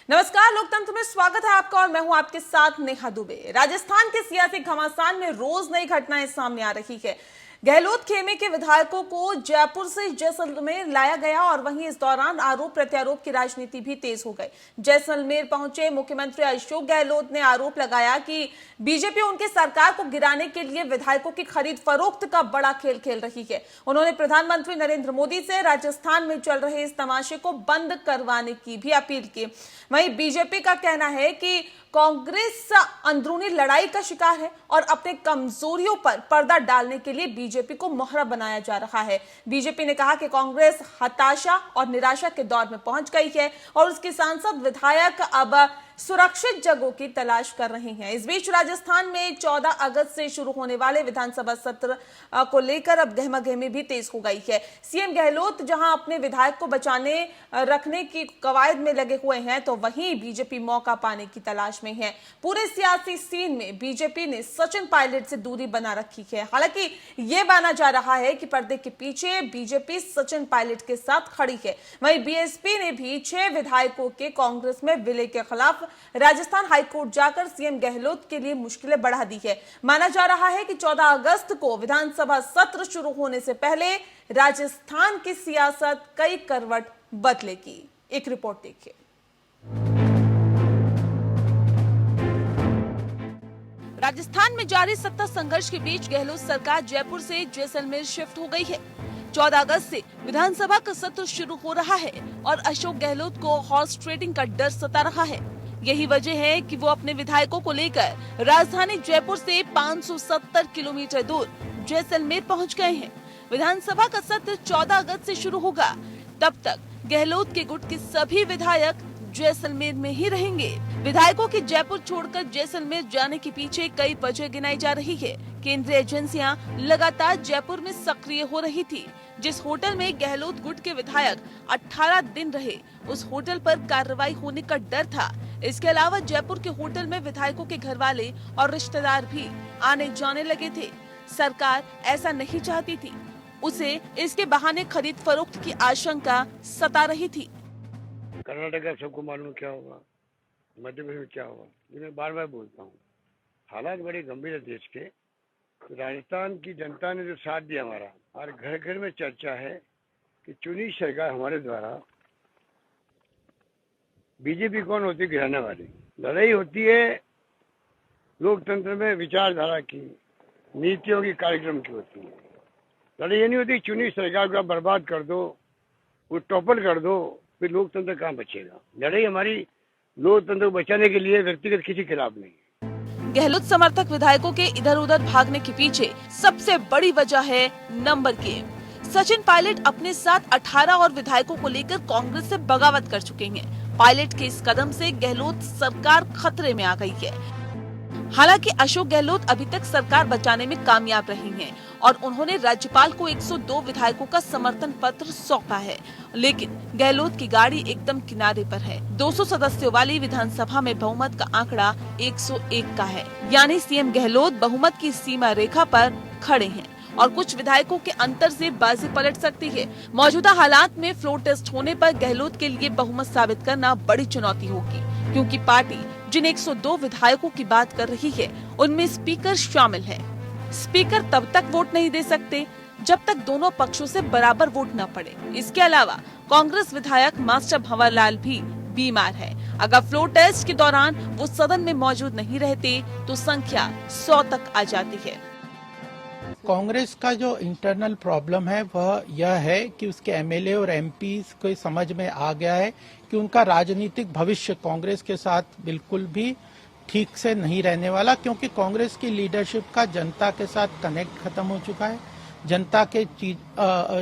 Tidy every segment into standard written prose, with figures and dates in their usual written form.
नमस्कार, लोकतंत्र में स्वागत है आपका और मैं हूं आपके साथ नेहा दुबे। राजस्थान के सियासी घमासान में रोज नई घटनाएं सामने आ रही है। गहलोत खेमे के विधायकों को जयपुर से जैसलमेर लाया गया और वहीं इस दौरान आरोप प्रत्यारोप की राजनीति भी तेज हो गई। जैसलमेर पहुंचे मुख्यमंत्री अशोक गहलोत ने आरोप लगाया कि बीजेपी उनकी सरकार को गिराने के लिए विधायकों की खरीद फरोख्त का बड़ा खेल खेल रही है। उन्होंने प्रधानमंत्री नरेंद्र मोदी से राजस्थान में चल रहे इस तमाशे को बंद करवाने की भी अपील की। वहीं बीजेपी का कहना है कि कांग्रेस अंदरूनी लड़ाई का शिकार है और अपने कमजोरियों पर पर्दा डालने के लिए बीजेपी को मोहरा बनाया जा रहा है। बीजेपी ने कहा कि कांग्रेस हताशा और निराशा के दौर में पहुंच गई है और उसके सांसद विधायक अब सुरक्षित जगहों की तलाश कर रहे हैं। इस बीच राजस्थान में 14 अगस्त से शुरू होने वाले विधानसभा सत्र को लेकर अब गहमागहमी भी तेज हो गई है। सीएम गहलोत जहां अपने विधायक को बचाने रखने की कवायद में लगे हुए हैं, तो वहीं बीजेपी मौका पाने की तलाश में है। पूरे सियासी सीन में बीजेपी ने सचिन पायलट से दूरी बना रखी है। हालांकि यह माना जा रहा है कि पर्दे के पीछे बीजेपी सचिन पायलट के साथ खड़ी है। वहीं बीएसपी ने भी 6 विधायकों के कांग्रेस में विलय के खिलाफ राजस्थान हाईकोर्ट जाकर सीएम गहलोत के लिए मुश्किलें बढ़ा दी है। माना जा रहा है कि 14 अगस्त को विधानसभा सत्र शुरू होने से पहले राजस्थान की सियासत कई करवट बदलेगी। एक रिपोर्ट देखिए। राजस्थान में जारी सत्ता संघर्ष के बीच गहलोत सरकार जयपुर से जैसलमेर शिफ्ट हो गई है। 14 अगस्त से विधानसभा का सत्र शुरू हो रहा है और अशोक गहलोत को हॉर्स ट्रेडिंग का डर सता रहा है। यही वजह है कि वो अपने विधायकों को लेकर राजधानी जयपुर से 570 किलोमीटर दूर जैसलमेर पहुंच गए हैं। विधानसभा का सत्र 14 अगस्त से शुरू होगा। तब तक गहलोत के गुट के सभी विधायक जैसलमेर में ही रहेंगे। विधायकों के जयपुर छोड़कर जैसलमेर जाने के पीछे कई वजह गिनाई जा रही है। केंद्रीय एजेंसियां लगातार जयपुर में सक्रिय हो रही थी। जिस होटल में गहलोत गुट के विधायक 18 दिन रहे, उस होटल पर कार्रवाई होने का डर था। इसके अलावा जयपुर के होटल में विधायकों के घरवाले और रिश्तेदार भी आने जाने लगे थे। सरकार ऐसा नहीं चाहती थी, उसे इसके बहाने खरीद फरोख्त की आशंका सता रही थी। कर्नाटक का सबको मालूम क्या होगा, मध्य प्रदेश में क्या होगा, ये मैं बार बार बोलता हूँ। हालात बड़े गंभीर है देश के। राजस्थान की जनता ने जो साथ दिया हमारा, और घर घर में चर्चा है कि चुनी सरकार हमारे द्वारा बीजेपी कौन होती गिराने वाली। लड़ाई होती है लोकतंत्र में विचारधारा की, नीतियों की, कार्यक्रम की होती है। लड़ाई ये नहीं होती चुनी सरकार को बर्बाद कर दो, वो टॉपल कर दो, फिर लोकतंत्र कहाँ बचेगा। लड़ाई हमारी लोकतंत्र को बचाने के लिए व्यक्तिगत किसी के खिलाफ नहीं। गहलोत समर्थक विधायकों के इधर उधर भागने के पीछे सबसे बड़ी वजह है नंबर गेम। सचिन पायलट अपने साथ 18 और विधायकों को लेकर कांग्रेस से बगावत कर चुके हैं। पायलट के इस कदम से गहलोत सरकार खतरे में आ गई है। हालांकि अशोक गहलोत अभी तक सरकार बचाने में कामयाब रहे हैं और उन्होंने राज्यपाल को 102 विधायकों का समर्थन पत्र सौंपा है, लेकिन गहलोत की गाड़ी एकदम किनारे पर है। 200 सदस्यों वाली विधानसभा में बहुमत का आंकड़ा 101 का है, यानी सीएम गहलोत बहुमत की सीमा रेखा पर खड़े हैं और कुछ विधायकों के अंतर से बाजी पलट सकती है। मौजूदा हालात में फ्लोर टेस्ट होने पर गहलोत के लिए बहुमत साबित करना बड़ी चुनौती होगी, क्योंकि पार्टी जिन 102 विधायकों की बात कर रही है, उनमें स्पीकर शामिल है। स्पीकर तब तक वोट नहीं दे सकते जब तक दोनों पक्षों से बराबर वोट न पड़े। इसके अलावा कांग्रेस विधायक मास्टर भंवरलाल भी बीमार है। अगर फ्लोर टेस्ट के दौरान वो सदन में मौजूद नहीं रहते तो संख्या 100 तक आ जाती है। कांग्रेस का जो इंटरनल प्रॉब्लम है वह यह है कि उसके एमएलए और एमपी को समझ में आ गया है कि उनका राजनीतिक भविष्य कांग्रेस के साथ बिल्कुल भी ठीक से नहीं रहने वाला, क्योंकि कांग्रेस की लीडरशिप का जनता के साथ कनेक्ट खत्म हो चुका है। जनता के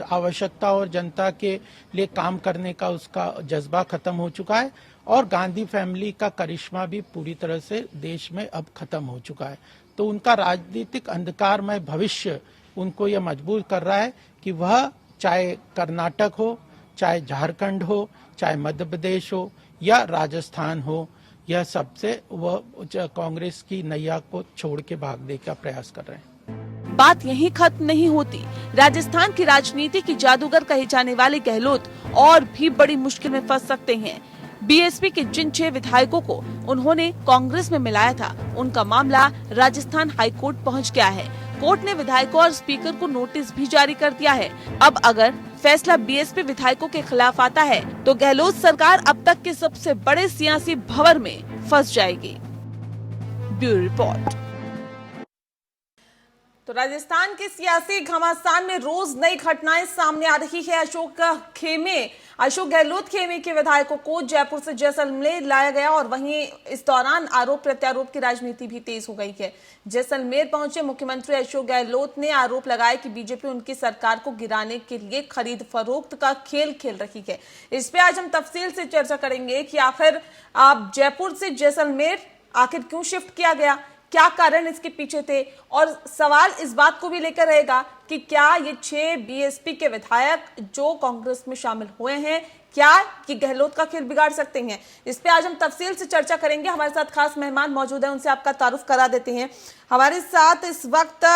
आवश्यकता और जनता के लिए काम करने का उसका जज्बा खत्म हो चुका है और गांधी फैमिली का करिश्मा भी पूरी तरह से देश में अब खत्म हो चुका है। तो उनका राजनीतिक अंधकारमय भविष्य उनको यह मजबूर कर रहा है कि वह चाहे कर्नाटक हो, चाहे झारखंड हो, चाहे मध्य प्रदेश हो या राजस्थान हो, यह सबसे वह कांग्रेस की नैया को छोड़ के भागने का प्रयास कर रहे हैं। बात यहीं खत्म नहीं होती। राजस्थान की राजनीति की जादूगर कहे जाने वाले गहलोत और भी बड़ी मुश्किल में फंस सकते हैं। बीएसपी के जिन 6 विधायकों को उन्होंने कांग्रेस में मिलाया था, उनका मामला राजस्थान हाईकोर्ट पहुंच गया है। कोर्ट ने विधायकों और स्पीकर को नोटिस भी जारी कर दिया है। अब अगर फैसला बीएसपी विधायकों के खिलाफ आता है तो गहलोत सरकार अब तक के सबसे बड़े सियासी भंवर में फंस जाएगी। Bureau report. तो राजस्थान के सियासी घमासान में रोज नई घटनाएं सामने आ रही है। अशोक गहलोत खेमे के विधायकों को जयपुर से जैसलमेर लाया गया और वहीं इस दौरान आरोप प्रत्यारोप की राजनीति भी तेज हो गई है। जैसलमेर पहुंचे मुख्यमंत्री अशोक गहलोत ने आरोप लगाया कि बीजेपी उनकी सरकार को गिराने के लिए खरीद फरोख्त का खेल खेल रही है। इस पे आज हम तफसील से चर्चा करेंगे कि आखिर जयपुर से जैसलमेर आखिर क्यों शिफ्ट किया गया, क्या कारण इसके पीछे थे, और सवाल इस बात को भी लेकर रहेगा कि क्या ये 6 बीएसपी के विधायक जो कांग्रेस में शामिल हुए हैं, क्या ये गहलोत का खेल बिगाड़ सकते हैं। इस पे आज हम तफसील से चर्चा करेंगे। हमारे साथ खास मेहमान मौजूद हैं, उनसे आपका तारुफ करा देते हैं। हमारे साथ इस वक्त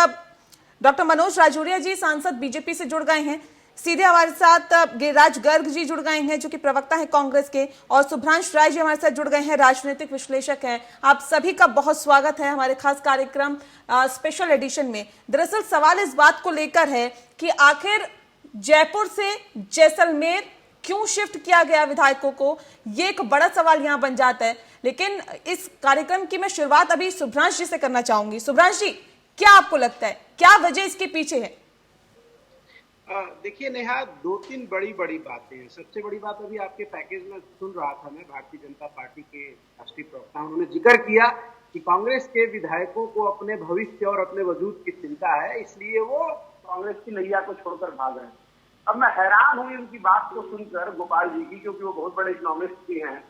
डॉक्टर मनोज राजौरिया जी, सांसद बीजेपी से जुड़ गए हैं। सीधे हमारे साथ गिरिराज गर्ग जी जुड़ गए हैं, जो कि प्रवक्ता हैं कांग्रेस के, और सुभ्रांश राय जी हमारे साथ जुड़ गए हैं, राजनीतिक विश्लेषक हैं। आप सभी का बहुत स्वागत है हमारे खास कार्यक्रम स्पेशल एडिशन में। दरअसल सवाल इस बात को लेकर है कि आखिर जयपुर से जैसलमेर क्यों शिफ्ट किया गया विधायकों को, ये एक बड़ा सवाल यहाँ बन जाता है। लेकिन इस कार्यक्रम की मैं शुरुआत अभी सुभ्रांश जी से करना चाहूंगी। सुभ्रांश जी, क्या आपको लगता है, क्या वजह इसके पीछे है? देखिए नेहा, 2-3 बड़ी बातें हैं। सबसे बड़ी बात अभी आपके पैकेज में सुन रहा था मैं, भारतीय जनता पार्टी के राष्ट्रीय प्रवक्ता उन्होंने जिक्र किया कि कांग्रेस के विधायकों को अपने भविष्य और अपने वजूद की चिंता है, इसलिए वो कांग्रेस की नैया को छोड़कर भाग रहे हैं। अब मैं हैरान हुई उनकी बात को सुनकर, गोपाल जी की, क्योंकि वो बहुत बड़े इकोनॉमिस्ट भी हैं।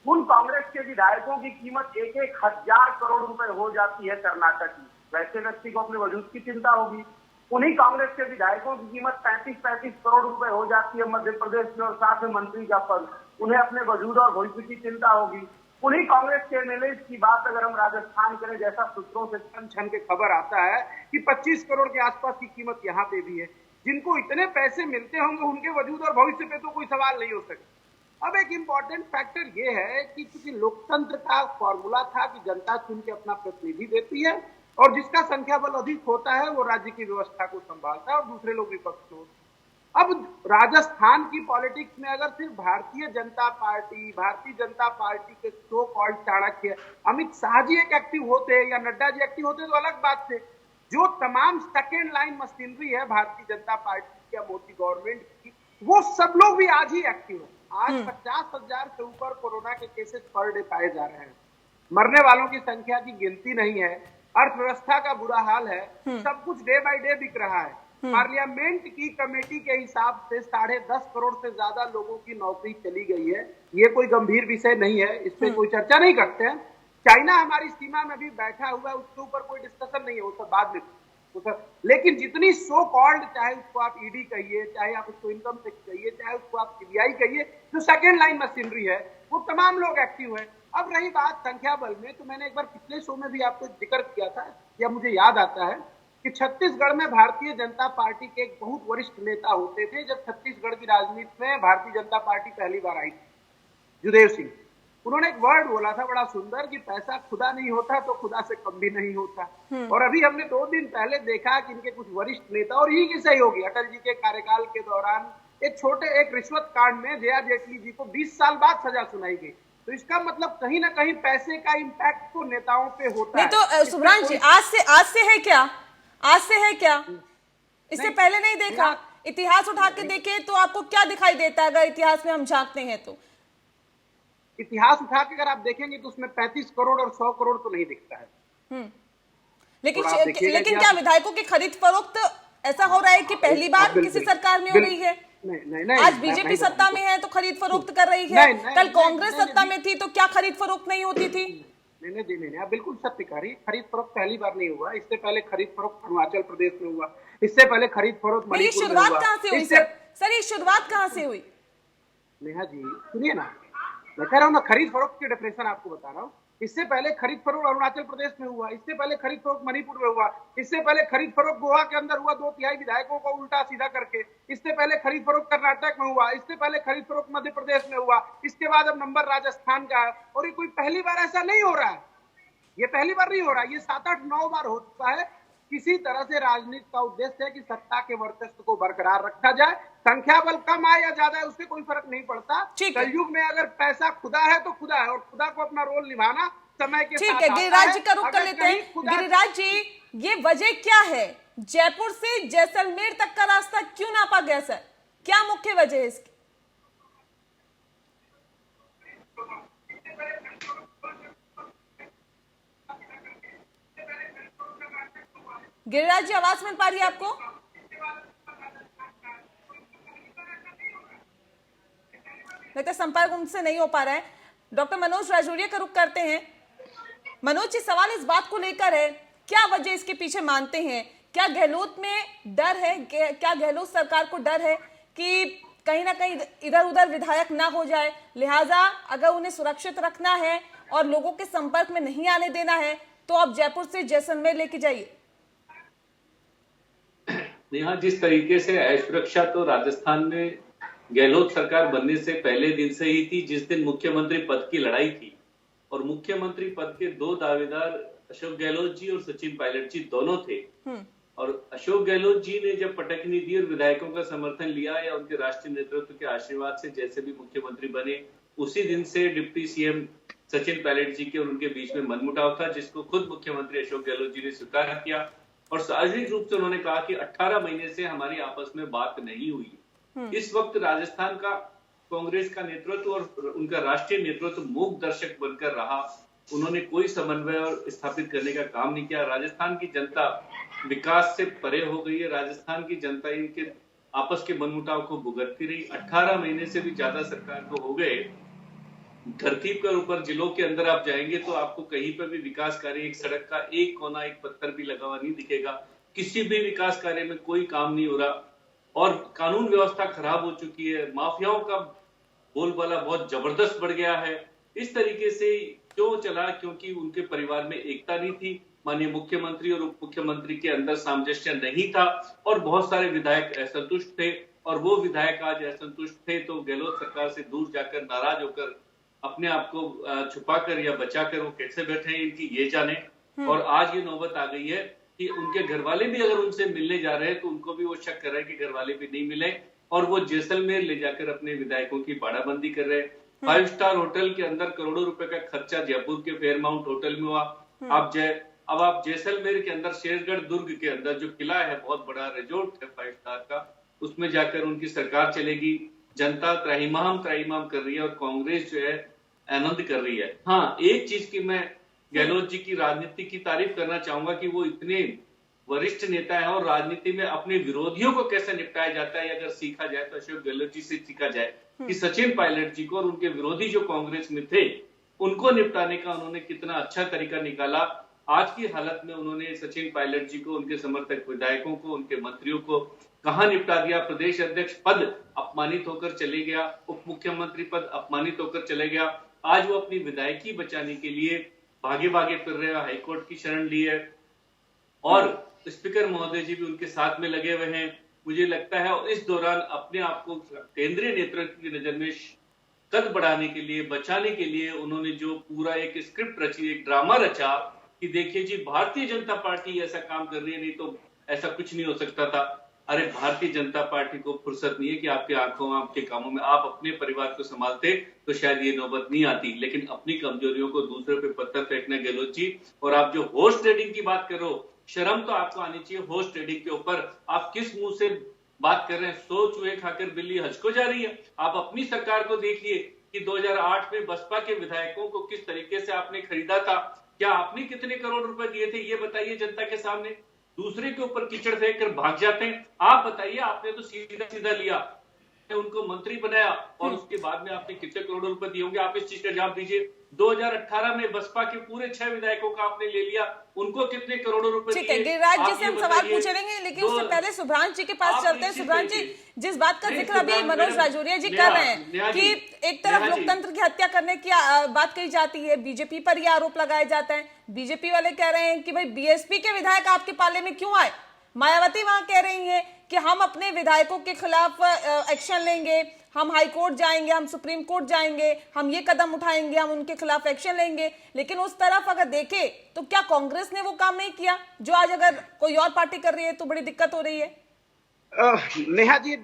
उन कांग्रेस के विधायकों की कीमत 1-1 हजार करोड़ रुपए हो जाती है कर्नाटक में। वैसे व्यक्ति को अपने वजूद की चिंता होगी। उन्हीं कांग्रेस के विधायकों की कीमत 35-35 करोड़ रुपए हो जाती है मध्य प्रदेश में, और साथ में मंत्री का पद। उन्हें अपने वजूद और भविष्य की चिंता होगी। उन्हीं कांग्रेस के एमएलए की बात अगर हम राजस्थान करें, जैसा सूत्रों से छन के खबर आता है कि 25 करोड़ के आसपास की कीमत यहाँ पे भी है। जिनको इतने पैसे मिलते होंगे उनके वजूद और भविष्य पे तो कोई सवाल नहीं हो सकता। अब एक इम्पॉर्टेंट फैक्टर ये है कि चूंकि लोकतंत्र का फॉर्मूला था कि जनता चुन के अपना प्रतिनिधि देती है और जिसका संख्या बल अधिक होता है वो राज्य की व्यवस्था को संभालता है और दूसरे लोग विपक्ष में। अब राजस्थान की पॉलिटिक्स में अगर सिर्फ भारतीय जनता पार्टी के सो कॉल्ड चाणक्य अमित शाह जी एक एक्टिव होते या नड्डा जी एक्टिव होते तो अलग बात थे। जो तमाम सेकेंड लाइन मशीनरी है भारतीय जनता पार्टी या मोदी गवर्नमेंट की, वो सब लोग भी आज ही एक्टिव है। आज 50,000 से ऊपर कोरोना के केसेस पर डे पाए जा रहे हैं। मरने वालों की संख्या की गिनती नहीं है। अर्थव्यवस्था का बुरा हाल है। सब कुछ डे बाय डे बिक रहा है। पार्लियामेंट की कमेटी के हिसाब से 10.5 करोड़ से ज्यादा लोगों की नौकरी चली गई है। ये कोई गंभीर विषय नहीं है, इस पे कोई चर्चा नहीं करते हैं। चाइना हमारी सीमा में भी बैठा हुआ है, उसके ऊपर कोई डिस्कशन नहीं है, वो सब बाद में। लेकिन जितनी सो कॉल्ड, चाहे उसको आप ईडी कहिए, चाहे आप उसको इनकम टैक्स कहिए, चाहे उसको आप सीबीआई कहिए, जो सेकेंड लाइन मशीनरी है, वो तमाम लोग एक्टिव है। अब रही बात संख्या बल में, तो मैंने एक बार पिछले शो में भी आपको जिक्र किया था, या मुझे याद आता है कि छत्तीसगढ़ में भारतीय जनता पार्टी के एक बहुत वरिष्ठ नेता होते थे जब छत्तीसगढ़ की राजनीति में भारतीय जनता पार्टी पहली बार आई थी, जुदेव सिंह। उन्होंने एक वर्ड बोला था बड़ा सुंदर कि पैसा खुदा नहीं होता तो खुदा से कम भी नहीं होता। और अभी हमने 2 दिन पहले देखा कि इनके कुछ वरिष्ठ नेता, और यही की सहयोगी अटल जी के कार्यकाल के दौरान एक रिश्वत कांड में जया जेटली जी को 20 साल बाद सजा सुनाई गई। तो इसका मतलब कहीं ना कहीं पैसे का इम्पैक्ट तो नेताओं पे होता नहीं। तो सुभ्रांश जी, आज से है क्या? आज से है क्या? इससे पहले नहीं देखा? इतिहास उठा के देखे तो आपको क्या दिखाई देता है? अगर इतिहास में हम झांकते हैं तो इतिहास उठा के अगर आप देखेंगे तो उसमें 35 करोड़ और 100 करोड़ तो नहीं दिखता है। लेकिन क्या विधायकों की खरीद फरोख्त ऐसा हो रहा है कि पहली बार किसी सरकार में हो रही है? नहीं, आज बीजेपी सत्ता में है तो खरीद फरोख्त कर रही है। कल कांग्रेस सत्ता में थी तो क्या खरीद फरोख्त नहीं होती थी? नहीं, आप बिल्कुल सत्य कह रही। खरीद फरोख्त पहली बार नहीं हुआ। इससे पहले खरीद फरोख्त अरुणाचल प्रदेश में हुआ, इससे पहले खरीद फरोख्त मणिपुर में हुआ। शुरुआत कहाँ से हुई सर? ये शुरुआत कहाँ से हुई? नेहा जी सुनिए ना, मैं कह रहा हूँ ना, खरीद फरोख्त की डेफिनेशन आपको बता रहा हूँ। इससे पहले खरीद फरोख्त अरुणाचल प्रदेश में हुआ, इससे पहले खरीद फरोख्त मणिपुर में हुआ, इससे पहले खरीद फरोख्त गोवा के अंदर हुआ 2/3 विधायकों को उल्टा सीधा करके, इससे पहले खरीद फरोख्त कर्नाटक में हुआ, इससे पहले खरीद फरोख्त मध्य प्रदेश में हुआ, इसके बाद अब नंबर राजस्थान का है। और ये कोई पहली बार ऐसा नहीं हो रहा है, ये पहली बार नहीं हो रहा, ये 7-8-9 बार हो चुका है। किसी तरह से राजनीति का उद्देश्य है कि सत्ता के वर्चस्व को बरकरार रखा जाए, संख्या बल कम आए या ज्यादा है उससे कोई फर्क नहीं पड़ता। कलयुग में अगर पैसा खुदा है तो खुदा है, और खुदा को अपना रोल निभाना समय के ठीक साथ है। आता गिरिराज जी का रुख कर अगर लेते हैं। कहीं खुदा गिरिराज जी, ये वजह क्या है, जयपुर से जैसलमेर तक का रास्ता क्यों नापा गया सर, क्या मुख्य वजह है इसकी? गिरिराज जी, आवाज मिल पा रही है आपको? लगता है संपर्क उनसे नहीं हो पा रहा है। डॉक्टर मनोज राजौरिया का रुख करते हैं। मनोज जी, सवाल इस बात को लेकर है, क्या वजह इसके पीछे मानते हैं? क्या गहलोत में डर है, क्या गहलोत सरकार को डर है कि कहीं ना कहीं इधर उधर विधायक ना हो जाए, लिहाजा अगर उन्हें सुरक्षित रखना है और लोगों के संपर्क में नहीं आने देना है तो आप जयपुर से जैसलमेर लेके जाइए? यहाँ जिस तरीके से असुरक्षा तो राजस्थान में गहलोत सरकार बनने से पहले दिन से ही थी, जिस दिन मुख्यमंत्री पद की लड़ाई थी, और मुख्यमंत्री पद के 2 दावेदार अशोक गहलोत जी और सचिन पायलट जी दोनों थे। और अशोक गहलोत जी ने जब पटकनी दी और विधायकों का समर्थन लिया या उनके राष्ट्रीय नेतृत्व के आशीर्वाद से जैसे भी मुख्यमंत्री बने, उसी दिन से डिप्टी सीएम सचिन पायलट जी के और उनके बीच में मनमुटाव था, जिसको खुद मुख्यमंत्री अशोक गहलोत जी ने स्वीकार किया। और सार्वजनिक रूप से उन्होंने कहा कि 18 महीने से हमारी आपस में बात नहीं हुई। इस वक्त राजस्थान का कांग्रेस का नेतृत्व और उनका राष्ट्रीय नेतृत्व मूक दर्शक बनकर रहा। उन्होंने कोई समन्वय और स्थापित करने का काम नहीं किया। राजस्थान की जनता विकास से परे हो गई है। राजस्थान की जनता इनके आपस के मनमुटाव को भुगतती रही। 18 महीने से भी ज्यादा सरकार को हो गए। धरती पर ऊपर जिलों के अंदर आप जाएंगे तो आपको कहीं पर भी विकास कार्य, एक सड़क का एक कोना, एक पत्थर भी लगा हुआ नहीं दिखेगा। किसी भी विकास कार्य में कोई काम नहीं हो रहा और कानून व्यवस्था खराब हो चुकी है। माफियाओं का बोलबाला बहुत जबरदस्त बढ़ गया है। इस तरीके से क्यों चला? क्योंकि उनके परिवार में एकता नहीं थी। माननीय मुख्यमंत्री और उप मुख्यमंत्री के अंदर सामंजस्य नहीं था और बहुत सारे विधायक असंतुष्ट थे। और वो विधायक आज असंतुष्ट थे तो गहलोत सरकार से दूर जाकर, नाराज होकर, अपने आप को छुपाकर या बचाकर वो कैसे बैठे हैं इनकी ये जाने। और आज ये नौबत आ गई है कि उनके घर वाले भी अगर उनसे मिलने जा रहे हैं तो उनको भी वो शक कर रहे हैं कि घर वाले भी नहीं मिले और वो जैसलमेर ले जाकर अपने विधायकों की बाड़ाबंदी कर रहे हैं। 5 स्टार होटल के अंदर करोड़ों रुपए का खर्चा जयपुर के फेयरमाउंट होटल में हुआ। अब आप जैसलमेर के अंदर शेरगढ़ दुर्ग के अंदर जो किला है, बहुत बड़ा रिजोर्ट है 5 स्टार का, उसमें जाकर उनकी सरकार चलेगी। जनता त्राहिमाम कर रही है और कांग्रेस जो है आनंद कर रही है। हाँ, एक चीज की मैं गहलोत जी की राजनीति की तारीफ करना चाहूंगा कि वो इतने वरिष्ठ नेता हैं और राजनीति में अपने विरोधियों को कैसे निपटाया जाता है, अगर सीखा जाए तो अशोक गहलोत जी से सीखा जाए कि सचिन पायलट जी को और उनके विरोधी जो कांग्रेस में थे उनको निपटाने का उन्होंने कितना अच्छा तरीका निकाला। आज की हालत में उन्होंने सचिन पायलट जी को, उनके समर्थक विधायकों को, उनके मंत्रियों को कहां निपटा दिया। प्रदेश अध्यक्ष पद अपमानित होकर चले गया, उप मुख्यमंत्री पद अपमानित होकर चले गया। आज वो अपनी विधायकी बचाने के लिए भागे फिर रहे हैं, हाईकोर्ट की शरण ली है और स्पीकर महोदय जी भी उनके साथ में लगे हुए हैं। मुझे लगता है और इस दौरान अपने आप को केंद्रीय नेतृत्व की नजर में कद बढ़ाने के लिए, बचाने के लिए उन्होंने जो पूरा एक स्क्रिप्ट रची, एक ड्रामा रचा कि देखिए जी भारतीय जनता पार्टी ऐसा काम कर रही है, नहीं तो ऐसा कुछ नहीं हो सकता था। अरे भारतीय जनता पार्टी को फुर्सत नहीं है कि आपकी आंखों में, आपके कामों में आप अपने परिवार को संभालते तो शायद ये नौबत नहीं आती। लेकिन अपनी कमजोरियों को दूसरे पे पत्थर फेंकना गहलोत जी। और आप जो हॉर्स ट्रेडिंग की बात करो, शर्म तो आपको आनी चाहिए। हॉर्स ट्रेडिंग के ऊपर आप किस मुंह से बात कर रहे हैं? 100 चूहे खाकर बिल्ली हज को जा रही है। आप अपनी सरकार को देखिए कि 2008 में बसपा के विधायकों को किस तरीके से आपने खरीदा था। क्या आपने कितने करोड़ रुपए दिए थे ये बताइए जनता के सामने। दूसरे के ऊपर कीचड़ फेंक कर भाग जाते हैं। आप बताइए, आपने तो सीधा सीधा लिया। उनको मंत्री बनाया और उसके बाद में आपने कितने करोड़ों रुपए दिए होंगे, आप इस चीज का जवाब दीजिए। 2018 में बसपा के पूरे 6 विधायकों का आपने ले लिया, उनको कितने करोड़ों रुपए दिए? ठीक है, गिरिराज जी से आप हम ये सवाल बताइए। पूछ लेंगे, लेकिन उससे पहले सुभ्रांश जी के पास आप चलते हैं। निश्चित सुभ्रांश जी, देखिए। जिस बात का नहीं, जिक्र अभी सुभ्रांश मनोज मैडम, राजौरिया जी नेहा, कर रहे नेहा हैं जी, कि एक तरफ नेहा जी। लोकतंत्र की हत्या करने की बात कही जाती है, बीजेपी पर यह आरोप लगाया जाता है। बीजेपी वाले कह रहे हैं कि भाई बीएसपी के विधायक आपके पाले में क्यों आए। मायावती वहां कह रही है कि हम अपने विधायकों के खिलाफ एक्शन लेंगे, हम हाई कोर्ट जाएंगे, हम सुप्रीम कोर्ट जाएंगे, हम ये कदम उठाएंगे, हम उनके खिलाफ एक्शन लेंगे। लेकिन उस तरफ अगर देखें तो क्या कांग्रेस ने वो काम नहीं किया जो आज अगर कोई और पार्टी कर रही है तो बड़ी दिक्कत हो रही है? नेहा जी,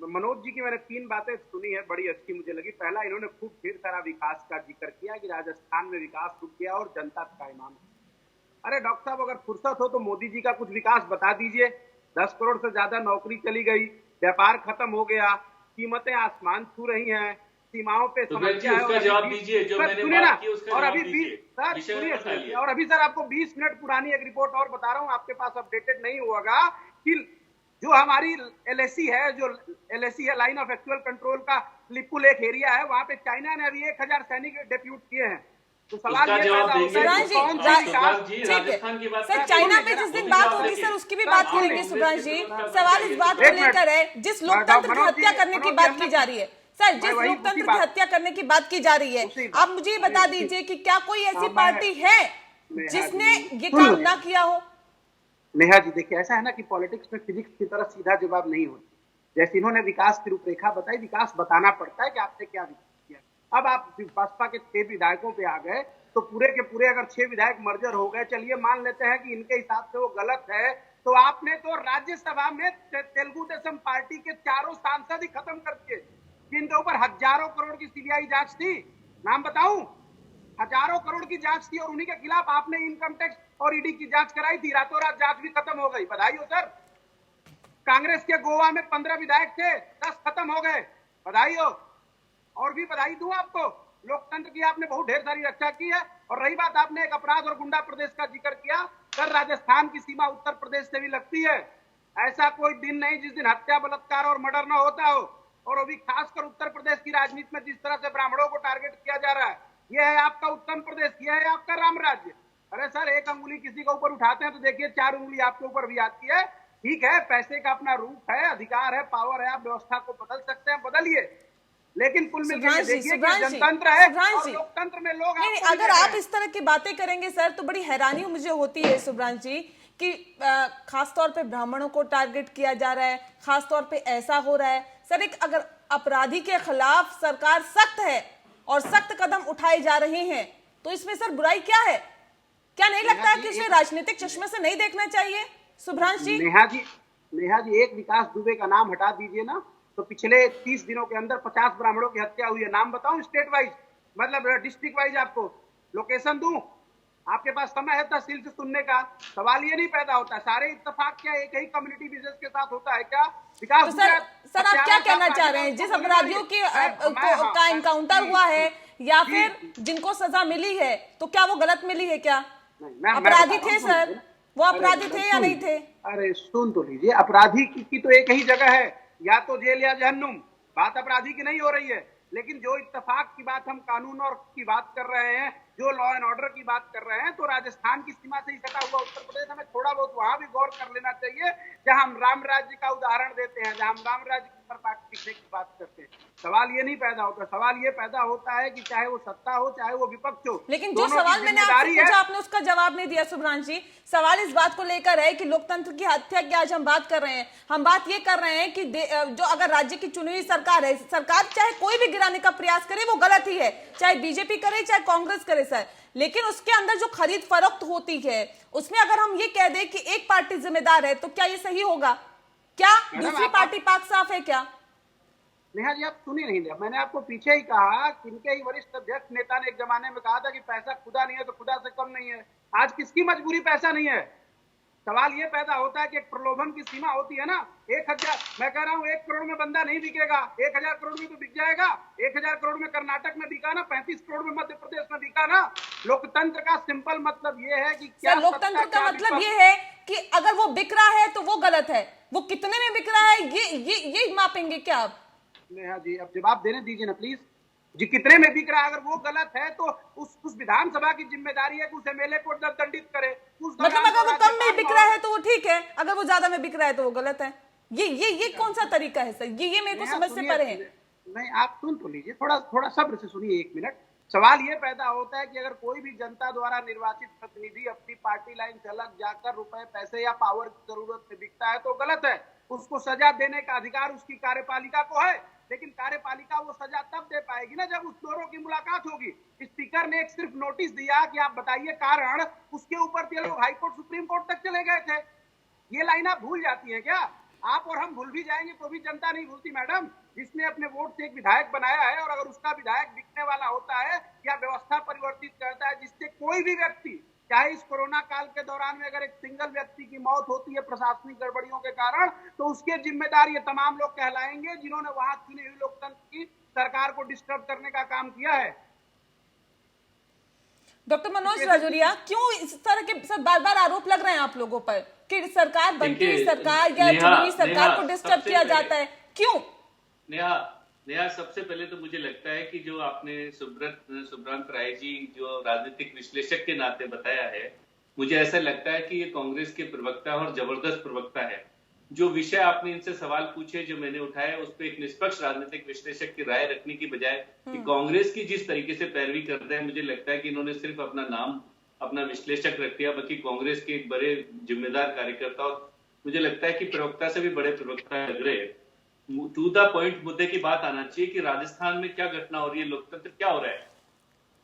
मनोज जी की मैंने 3 बातें सुनी है, बड़ी अच्छी मुझे लगी। पहला, इन्होंने खूब ढेर सारा विकास का जिक्र किया कि राजस्थान में विकास रुक गया और जनता का ईमान। अरे डॉक्टर साहब, अगर फुर्सत हो तो मोदी जी का कुछ विकास बता दीजिए। 10 करोड़ से ज्यादा नौकरी चली गई, व्यापार खत्म हो गया, कीमतें आसमान छू रही हैं, सीमाओं पे तो समस्या है। उसका जवाब दीजिए, जो मैंने बात की उसका और जवाब अभी दीजिए। सर विषय सुनिए बताइए। और अभी सर आपको 20 मिनट पुरानी एक रिपोर्ट और बता रहा हूँ, आपके पास अपडेटेड नहीं होगा कि जो हमारी एलएसी है, जो एलएसी है लाइन ऑफ एक्चुअल कंट्रोल का लिपुल एक एरिया है, वहां पे चाइना ने अभी 1000 सैनिक डेप्यूट किए हैं। तो सवाल ये पैदा होता है सुभ्रांश कि कौन सी जी, विकास ठीक राजस्थान की है बात सर, कर- चाइना पे जिस दिन बात होगी सर उसकी भी बात करेंगे। सुभ्रांश जी, सवाल इस बात को लेकर है जिस लोकतंत्र की हत्या करने की बात की जा रही है सर, जिस लोकतंत्र की हत्या करने की बात की जा रही है, आप मुझे ये बता दीजिए कि क्या कोई ऐसी पार्टी है जिसने ये काम ना किया हो? नेहा जी, देखिए ऐसा है ना कि पॉलिटिक्स में फिजिक्स की तरह सीधा जवाब नहीं होता। जैसे इन्होंने विकास की रूपरेखा बताई, विकास बताना पड़ता है कि आपने क्या विकास किया। अब आप बसपा के 6 विधायकों पे आ गए तो पूरे के पूरे अगर 6 विधायक मर्जर हो गए, चलिए मान लेते हैं कि इनके हिसाब से वो गलत है, तो आपने तो राज्यसभा में तेलुगु देशम पार्टी के 4 सांसद ही खत्म कर दिए, जिनके ऊपर हजारों करोड़ की सीबीआई जांच थी। नाम बताऊं? हजारों करोड़ की जांच थी और उन्हीं के खिलाफ आपने इनकम टैक्स और ईडी की जांच कराई थी। रातों रात जांच भी खत्म हो गई, बधाई हो सर। कांग्रेस के गोवा में 15 विधायक थे, 10 खत्म हो गए, बधाई हो। और भी बधाई दूं आपको, लोकतंत्र की आपने बहुत ढेर सारी रक्षा की है। और रही बात, आपने एक अपराध और गुंडा प्रदेश का जिक्र किया, सर राजस्थान की सीमा उत्तर प्रदेश से भी लगती है। ऐसा कोई दिन नहीं जिस दिन हत्या, बलात्कार और मर्डर न होता हो। और अभी खासकर उत्तर प्रदेश की राजनीति में जिस तरह से ब्राह्मणों को टारगेट किया जा रहा है, यह है आपका उत्तर प्रदेश, यह है आपका राम राज्य। अरे सर, एक अंगुली किसी के ऊपर उठाते हैं तो देखिए 4 उंगली आपके ऊपर भी आती है। ठीक है, पैसे का अपना रूप है, अधिकार है, पावर है, आप व्यवस्था को बदल सकते हैं, बदलिए। लेकिन कुल मिलकर देखिए कि जनतंत्र है और लोकतंत्र में लोग नहीं, अगर आप इस तरह की बातें करेंगे सर तो बड़ी हैरानी मुझे होती है सुभ्रांश जी कि खासतौर पे ब्राह्मणों को टारगेट किया जा रहा है, खासतौर पे ऐसा हो रहा है। सर, एक अगर अपराधी के खिलाफ सरकार सख्त है और सख्त कदम उठाए जा रहे हैं तो इसमें सर बुराई क्या है? क्या नहीं लगता है कि उसे राजनीतिक चश्मे से नहीं देखना चाहिए? सुभ्रांश जी, नेहा जी, एक विकास दुबे का नाम हटा दीजिए ना, तो पिछले 30 दिनों के अंदर 50 ब्राह्मणों की हत्या हुई है। नाम बताऊं स्टेट वाइज, मतलब डिस्ट्रिक्ट वाइज आपको लोकेशन दूं? आपके पास समय है तहसील से सुनने का? सवाल ये नहीं पैदा होता, सारे इत्तेफाक क्या एक ही कम्युनिटी बिजनेस के साथ होता है क्या? विकास तो सर आप क्या कहना चाह रहे हैं? जिस अपराधियों की का एनकाउंटर हुआ है या फिर जिनको सजा मिली है, तो क्या वो गलत मिली है? क्या अपराधी थे सर? वो अपराधी थे या नहीं थे? अरे सुन तो लीजिए, अपराधी की तो एक ही जगह है, या तो जेल या जहन्नुम। बात अपराधी की नहीं हो रही है, लेकिन जो इत्तेफाक की बात हम कानून और की बात कर रहे हैं, जो लॉ एंड ऑर्डर की बात कर रहे हैं, तो राजस्थान की सीमा से ही सटा हुआ उत्तर प्रदेश, हमें थोड़ा बहुत वहां भी गौर कर लेना चाहिए, जहां हम राम राज्य का उदाहरण देते हैं, जहां हम राम राज्य की पीछे की बात करते हैं। सवाल ये नहीं पैदा होता, सवाल ये पैदा होता है कि चाहे वो सत्ता हो चाहे वो विपक्ष हो। लेकिन जो सवाल मैंने आपसे पूछा आपने उसका जवाब नहीं दिया सुभ्रांश जी। सवाल इस बात को लेकर है कि लोकतंत्र की हत्या की आज हम बात कर रहे हैं। हम बात ये कर रहे हैं कि जो अगर राज्य की चुनी हुई सरकार है, सरकार चाहे कोई भी गिराने का प्रयास करे वो गलत ही है, चाहे बीजेपी करे चाहे कांग्रेस करे सर। लेकिन उसके अंदर जो खरीद फरोख्त होती है उसमें अगर हम ये कह दें कि एक पार्टी जिम्मेदार है, तो क्या ये सही होगा? क्या दूसरी पार्टी पाक साफ है क्या? नेहा जी, आप सुनी नहीं लिया, मैंने आपको पीछे ही कहा कि इनके ही वरिष्ठ अध्यक्ष नेता ने एक जमाने में कहा था कि पैसा खुदा नहीं है तो खुदा से कम नहीं है। आज किसकी मजबूरी पैसा नहीं है? सवाल ये पैदा होता है कि एक प्रलोभन की सीमा होती है ना। 1000, मैं कह रहा हूँ 1 करोड़ में बंदा नहीं बिकेगा, 1000 करोड़ में तो बिक जाएगा। 1000 करोड़ में कर्नाटक में बिका ना, 35 करोड़ में मध्य प्रदेश में बिका ना। लोकतंत्र का सिंपल मतलब ये है कि क्या लोकतंत्र का मतलब ये है कि अगर वो बिक रहा है तो वो गलत है, वो कितने में बिक रहा है ये मापेंगे क्या आप? नेहा जी अब जवाब देने दीजिए ना प्लीज जी, कितने में बिक रहा है? अगर वो गलत है तो उस विधानसभा की जिम्मेदारी है कि उस एमएलए को दंडित करे। मतलब अगर वो कम में बिक रहा है तो वो ठीक है, अगर वो ज्यादा में बिक रहा है तो वो गलत है। ये कौन सा तरीका है सर? ये मेरे को समझ से परे है। नहीं, आप सुन तो लीजिए, थोड़ा सब्र से सुनिए 1 मिनट। सवाल ये पैदा होता है कि अगर कोई भी जनता द्वारा निर्वाचित प्रतिनिधि अपनी पार्टी लाइन से अलग जाकर रुपए, पैसे या पावर की जरूरत में बिकता है तो गलत है। उसको सजा देने का अधिकार उसकी कार्यपालिका को है, लेकिन कार्यपालिका वो सजा तब दे पाएगी ना जब उस दोनों की मुलाकात होगी। स्पीकर ने एक सिर्फ नोटिस दिया कि आप बताइए कारण, उसके ऊपर ये लोग हाईकोर्ट सुप्रीम कोर्ट तक चले गए थे। ये लाइन आप भूल जाती हैं क्या? आप और हम भूल भी जाएंगे तो भी जनता नहीं भूलती मैडम। जिसने अपने वोट से एक विधायक बनाया है और अगर उसका विधायक बिकने वाला होता है या व्यवस्था परिवर्तित करता है जिससे कोई भी व्यक्ति, चाहे इस कोरोना काल के दौरान में अगर एक सिंगल व्यक्ति की मौत होती है प्रशासनिक गड़बड़ियों के कारण, तो उसके जिम्मेदार ये तमाम लोग कहलाएंगे जिन्होंने वहां चुनी हुई लोकतंत्र की सरकार को डिस्टर्ब करने का काम किया है। डॉक्टर मनोज राजौरिया, क्यों इस तरह के सर बार बार आरोप लग रहे हैं आप लोगों पर कि सरकार बनती हुई सरकार या चुनी हुई सरकार को डिस्टर्ब किया जाता है? क्यों? नेहा, सबसे पहले तो मुझे लगता है कि जो आपने सुब्रत राय जी जो राजनीतिक विश्लेषक के नाते बताया है, मुझे ऐसा लगता है कि ये कांग्रेस के प्रवक्ता और जबरदस्त प्रवक्ता है। जो विषय आपने इनसे सवाल पूछे, जो मैंने उठाया, उस पर एक निष्पक्ष राजनीतिक विश्लेषक की राय रखने की बजाय कि कांग्रेस की जिस तरीके से पैरवी करते हैं, मुझे लगता है कि इन्होंने सिर्फ अपना नाम, अपना विश्लेषक रख दिया, बाकी कांग्रेस के एक बड़े जिम्मेदार कार्यकर्ता और मुझे लगता है कि प्रवक्ता से भी बड़े प्रवक्ता लग रहे हैं। टू द पॉइंट मुद्दे की बात आना चाहिए कि राजस्थान में क्या घटना हो रही है, लोकतंत्र क्या हो रहा है।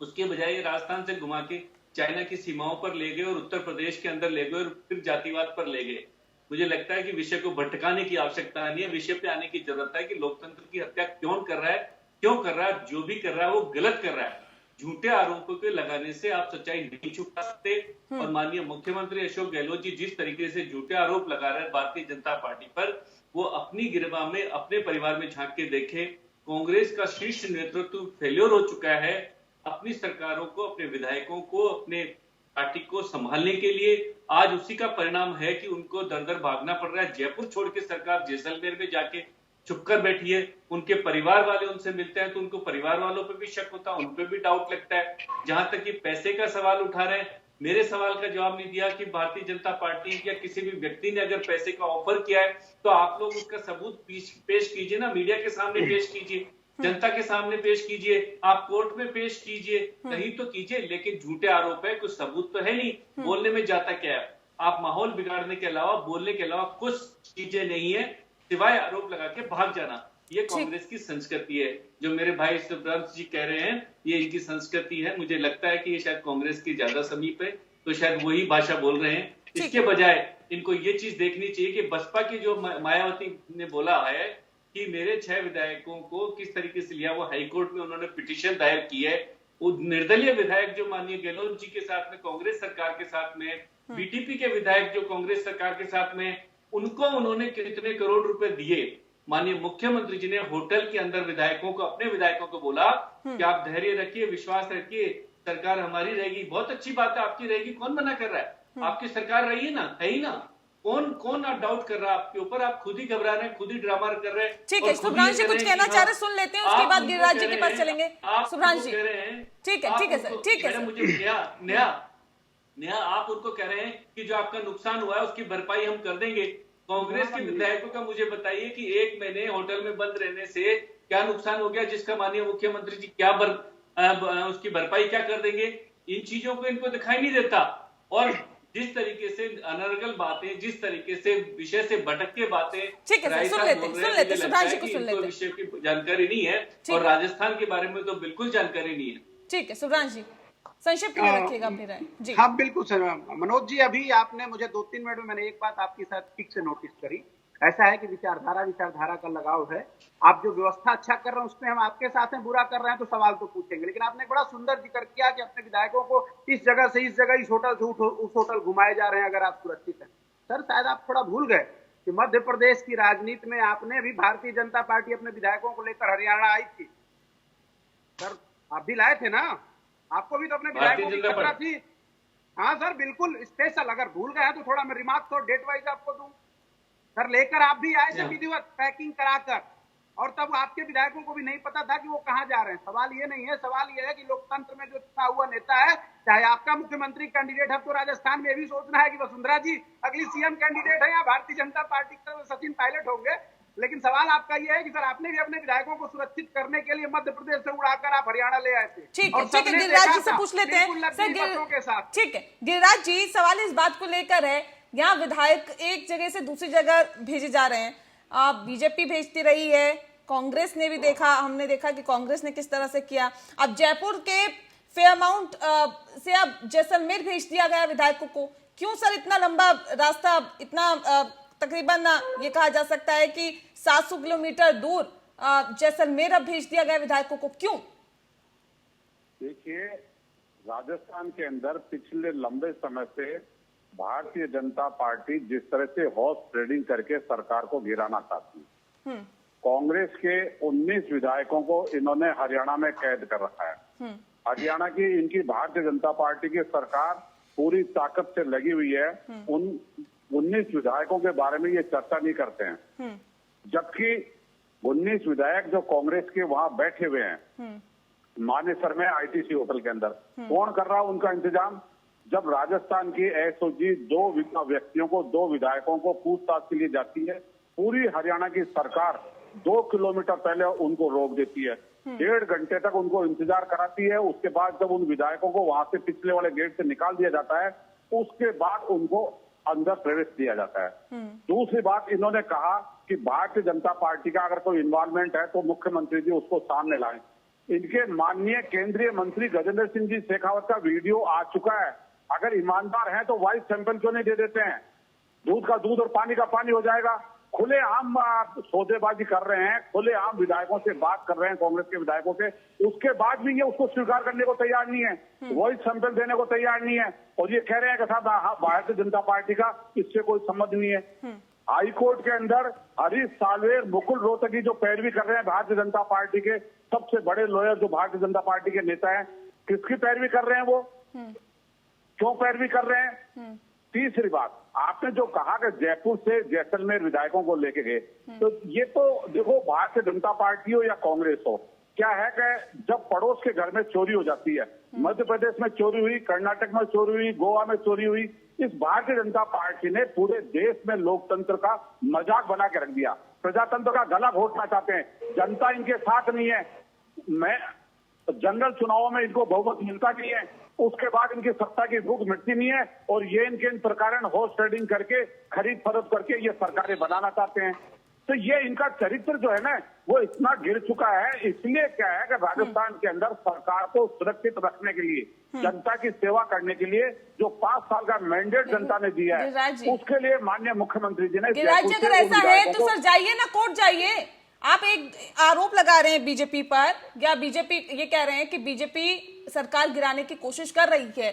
उसके बजाय राजस्थान से घुमा के चाइना की सीमाओं पर ले गए और उत्तर प्रदेश के अंदर ले गए और फिर जातिवाद पर ले गए। मुझे लगता है कि विषय को भटकाने की आवश्यकता नहीं है, विषय पे आने की जरूरत है कि लोकतंत्र की हत्या क्यों कर रहा है, जो भी कर रहा है वो गलत कर रहा है। झूठे आरोपों के लगाने से आप सच्चाई नहीं छुपा सकते। और माननीय मुख्यमंत्री अशोक गहलोत जी जिस तरीके से झूठे आरोप लगा रहे हैं भारतीय जनता पार्टी पर, वो अपनी गिरबान में, अपने परिवार में झांक के देखें। कांग्रेस का शीर्ष नेतृत्व फेल्योर हो चुका है अपनी सरकारों को, अपने विधायकों को, अपने पार्टी को संभालने के लिए। आज उसी का परिणाम है कि उनको दर दर भागना पड़ रहा है। जयपुर छोड़ के सरकार जैसलमेर में जाके चुपकर बैठी है। उनके परिवार वाले उनसे मिलते हैं तो उनको परिवार वालों पे भी शक होता है, उन पे भी डाउट लगता है। जहां तक कि पैसे का सवाल उठा रहे हैं, मेरे सवाल का जवाब नहीं दिया कि भारतीय जनता पार्टी या किसी भी व्यक्ति ने अगर पैसे का ऑफर किया है तो आप लोग उसका सबूत पेश कीजिए ना, मीडिया के सामने पेश कीजिए, जनता के सामने पेश कीजिए, आप कोर्ट में पेश कीजिए, कहीं तो कीजिए। लेकिन झूठे आरोप है, कुछ सबूत तो है नहीं, बोलने में जाता क्या है। आप माहौल बिगाड़ने के अलावा, बोलने के अलावा कुछ चीजें नहीं है सिवाय आरोप लगा के भाग जाना। ये कांग्रेस की संस्कृति है। जो मेरे भाई सुब्रत जी कह रहे हैं, ये इनकी संस्कृति है। मुझे लगता है कि ये शायद कांग्रेस की ज्यादा समीप है, तो शायद वही भाषा बोल रहे हैं। इसके बजाय इनको ये चीज देखनी चाहिए कि बसपा की जो मायावती ने बोला है कि मेरे 6 विधायकों को किस तरीके से लिया, वो हाईकोर्ट में उन्होंने पिटीशन दायर की है। वो निर्दलीय विधायक जो माननीय गहलोत जी के साथ में, कांग्रेस सरकार के साथ में, बीटीपी के विधायक जो कांग्रेस सरकार के साथ में, उनको उन्होंने कितने करोड़ रुपए दिए। माननीय मुख्यमंत्री जी ने होटल के अंदर विधायकों को, अपने विधायकों को बोला कि आप धैर्य रखिए, विश्वास रखिए, सरकार हमारी रहेगी। बहुत अच्छी बात है, आपकी रहेगी, कौन मना कर रहा है? आपकी सरकार रही है ना, है ही ना। कौन आप डाउट कर रहा है आपके ऊपर? आप खुद ही घबरा रहे हैं, खुद ही ड्रामा कर रहे हैं। ठीक है, सुब्रांश जी कुछ कहना चाह रहे, सुन लेते हैं, उसके बाद गिरिराज जी के पास चलेंगे। सुब्रांश जी ठीक है सर, ठीक है। मुझे नया आप उनको कह रहे हैं कि जो आपका नुकसान हुआ है उसकी भरपाई हम कर देंगे। कांग्रेस के विधायकों का मुझे बताइए कि 1 महीने होटल में बंद रहने से क्या नुकसान हो गया, जिसका माननीय मुख्यमंत्री जी क्या उसकी भरपाई क्या कर देंगे? इन चीजों को इनको दिखाई नहीं देता। और जिस तरीके से अनर्गल बातें, जिस तरीके से विषय से भटक के बातें, ठीक है, सुन लेते सुब्रांश जी को सुन लेते। विषय की जानकारी नहीं है और राजस्थान के बारे में तो बिल्कुल जानकारी नहीं है। ठीक है सुब्रांश जी, संक्षिप्त में रखिएगा अपनी राय जी। हाँ बिल्कुल सर। मनोज जी, अभी आपने मुझे 2-3 मिनट में मैंने एक बात आपके साथ ठीक से नोटिस करी। ऐसा है कि विचारधारा का लगाव है। आप जो व्यवस्था अच्छा कर रहे हैं उसमें हम आपके साथ हैं, बुरा कर रहे हैं तो सवाल तो पूछेंगे। लेकिन आपने बड़ा सुंदर जिक्र किया कि अपने विधायकों को इस जगह से इस जगह, इस होटल से उस होटल घुमाए जा रहे हैं अगर आप सुरक्षित हैं। सर शायद आप थोड़ा भूल गए कि मध्य प्रदेश की राजनीति में आपने भी, भारतीय जनता पार्टी अपने विधायकों को लेकर हरियाणा आई थी सर, आप भी लाए थे ना, आपको भी तो अपने विधायकों की खतरा थी। हाँ सर बिल्कुल स्पेशल, अगर भूल गए तो थोड़ा मैं रिमार्क तो डेट वाइज आपको दूं सर। लेकर आप भी आए थे विधिवत पैकिंग कराकर, और तब आपके विधायकों को भी नहीं पता था कि वो कहां जा रहे हैं। सवाल ये नहीं है, सवाल ये है कि लोकतंत्र में जो चुना हुआ नेता है, चाहे आपका मुख्यमंत्री कैंडिडेट है, तो राजस्थान में भी सोचना है कि वसुंधरा जी अगली सीएम कैंडिडेट है या भारतीय जनता पार्टी की तरफ सचिन पायलट होंगे। लेकिन सवाल आपका ये है कि सर आपने भी अपने विधायकों को सुरक्षित करने के लिए मध्य प्रदेश से उड़ाकर आप हरियाणा ले आए थे। ठीक और है, ठीक है, सबने गिरिराज देखा जी से था, पूछ लेते बिल्कुल हैं नकली सर। बातों के साथ। ठीक है गिरिराज जी, सवाल इस बात को लेकर है, यहाँ विधायक एक जगह से दूसरी जगह भेजे जा रहे हैं। बीजेपी भेजती रही है, कांग्रेस ने भी देखा, हमने देखा कि कांग्रेस ने किस तरह से किया। अब जयपुर के फेयरमाउंट से अब जैसलमेर भेज दिया गया विधायकों को। क्यों सर इतना लंबा रास्ता, इतना तकरीबन ये कहा जा सकता है कि 700 किलोमीटर दूर जैसलमेर अब भेज दिया गया विधायकों को, क्यों? देखिए, राजस्थान के अंदर पिछले लंबे समय से भारतीय जनता पार्टी जिस तरह से हॉर्स ट्रेडिंग करके सरकार को गिराना चाहती है, कांग्रेस के 19 विधायकों को इन्होंने हरियाणा में कैद कर रखा है। हरियाणा की इनकी भारतीय जनता पार्टी की सरकार पूरी ताकत से लगी हुई है। उन 19 विधायकों के बारे में ये चर्चा नहीं करते हैं, जबकि 19 विधायक जो कांग्रेस के वहां बैठे हुए हैं मानेसर में आईटीसी होटल के अंदर, कौन कर रहा है उनका इंतजाम? जब राजस्थान की एसओजी 2 व्यक्तियों को, 2 विधायकों को पूछताछ के लिए जाती है, पूरी हरियाणा की सरकार 2 किलोमीटर पहले उनको रोक देती है, 1.5 घंटे तक उनको इंतजार कराती है। उसके बाद जब उन विधायकों को वहां से पिछले वाले गेट से निकाल दिया जाता है, उसके बाद उनको अंदर प्रवेश दिया जाता है। दूसरी बात, इन्होंने कहा कि भारतीय जनता पार्टी का अगर कोई इन्वॉल्वमेंट है तो मुख्यमंत्री जी उसको सामने लाएं। इनके माननीय केंद्रीय मंत्री गजेंद्र सिंह जी शेखावत का वीडियो आ चुका है। अगर ईमानदार हैं तो वाइस सैंपल क्यों नहीं दे देते हैं? दूध का दूध और पानी का पानी हो जाएगा। खुलेआम सौदेबाजी कर रहे हैं, खुलेआम विधायकों से बात कर रहे हैं, कांग्रेस के विधायकों से, उसके बाद भी ये उसको स्वीकार करने को तैयार नहीं है, वही सैंपल देने को तैयार नहीं है, और ये कह रहे हैं कि साहब भारतीय जनता पार्टी का इससे कोई संबंध नहीं है। हाई कोर्ट के अंदर हरीश साल्वे, मुकुल रोहतगी जो पैरवी कर रहे हैं भारतीय जनता पार्टी के सबसे बड़े लॉयर जो भारतीय जनता पार्टी के नेता हैं, किसकी पैरवी कर रहे हैं वो? क्यों पैरवी कर रहे हैं? तीसरी बात, आपने जो कहा कि जयपुर से जैसलमेर विधायकों को लेके गए, तो ये तो देखो भारतीय जनता पार्टी हो या कांग्रेस हो, क्या है कि जब पड़ोस के घर में चोरी हो जाती है, मध्य प्रदेश में चोरी हुई, कर्नाटक में चोरी हुई, गोवा में चोरी हुई, इस भारतीय जनता पार्टी ने पूरे देश में लोकतंत्र का मजाक बना के रख दिया, प्रजातंत्र का गला घोटना चाहते हैं। जनता इनके साथ नहीं है, मैं जनरल चुनावों में इनको बहुमत मिलता नहीं है, उसके बाद इनकी सत्ता की भूख मिटती नहीं है, और ये इनके प्रकार हॉर्स ट्रेडिंग करके, खरीद फरोख्त करके ये सरकारें बनाना चाहते हैं। तो ये इनका चरित्र जो है ना वो इतना गिर चुका है। इसलिए क्या है कि राजस्थान के अंदर सरकार को सुरक्षित रखने के लिए, जनता की सेवा करने के लिए जो 5 साल का मैंडेट जनता ने दिया है, उसके लिए माननीय मुख्यमंत्री जी ने, गिरिराज जी अगर ऐसा है तो सर जाइए ना, कोर्ट जाइए। आप एक आरोप लगा रहे हैं बीजेपी पर, या बीजेपी ये कह रहे हैं कि बीजेपी सरकार गिराने की कोशिश कर रही है,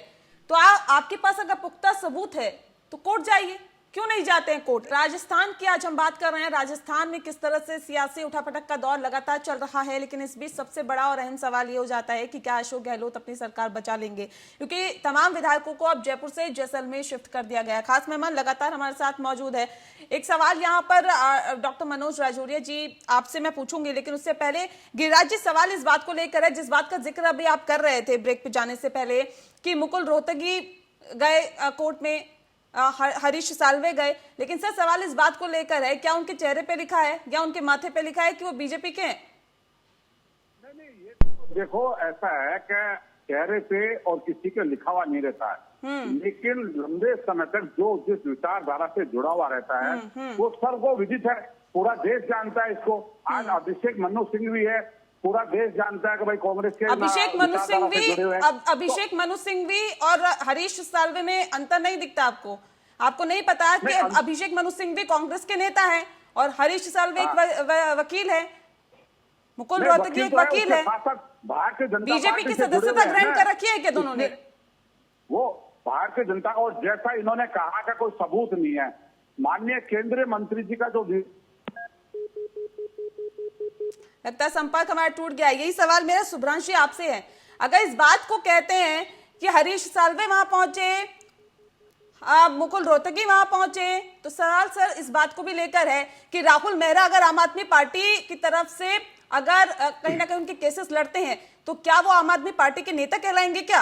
तो आपके पास अगर पुख्ता सबूत है तो कोर्ट जाइए, क्यों नहीं जाते हैं कोर्ट? राजस्थान की आज हम बात कर रहे हैं, राजस्थान में किस तरह से सियासी उठापटक का दौर लगातार चल रहा है, लेकिन इस बीच सबसे बड़ा और अहम सवाल ये हो जाता है कि क्या अशोक गहलोत अपनी सरकार बचा लेंगे, क्योंकि तमाम विधायकों को अब जयपुर से जैसलमेर शिफ्ट कर दिया गया है। खास मेहमान लगातार हमारे साथ मौजूद है। एक सवाल यहाँ पर डॉक्टर मनोज राजौरिया जी आपसे मैं पूछूंगी, लेकिन उससे पहले गिरिराज जी सवाल इस बात को लेकर है, जिस बात का जिक्र अभी आप कर रहे थे ब्रेक पे जाने से पहले, कि मुकुल रोहतगी गए कोर्ट में, हरीश साल्वे गए, लेकिन सर सवाल इस बात को लेकर है, क्या उनके चेहरे पे लिखा है या उनके माथे पे लिखा है कि वो बीजेपी के हैं? नहीं, ये तो देखो ऐसा है कि चेहरे पे और किसी के लिखा हुआ नहीं रहता है, लेकिन लंबे समय तक जो जिस विचारधारा से जुड़ा हुआ रहता है वो सबको विदित है, पूरा देश जानता है इसको। आज अभिषेक मनु सिंह भी है, पूरा देश जानता है कि भाई कांग्रेस के अभिषेक मनु सिंह भी और हरीश साल्वे में अंतर नहीं दिखता आपको? आपको नहीं पता कि अभिषेक मनु सिंह भी कांग्रेस के नेता हैं और हरीश साल्वे एक वकील है, मुकुल रोहतगी एक वकील है, बीजेपी की सदस्यता ग्रहण कर रखी है क्या दोनों ने? वो भारतीय जनता, और जैसा इन्होंने कहा का कोई सबूत नहीं है, माननीय केंद्रीय मंत्री जी का जो, लगता है संपर्क हमारा टूट गया। यही सवाल मेरा शुभ्रांशी आपसे है, अगर इस बात को कहते हैं कि हरीश साल्वे वहां पहुंचे, मुकुल रोहतगी वहां पहुंचे तो सवाल सर इस बात को भी लेकर है कि राहुल मेहरा अगर आम आदमी पार्टी की तरफ से अगर कहीं ना कहीं उनके केसेस लड़ते हैं तो क्या वो आम आदमी पार्टी के नेता कहलाएंगे क्या?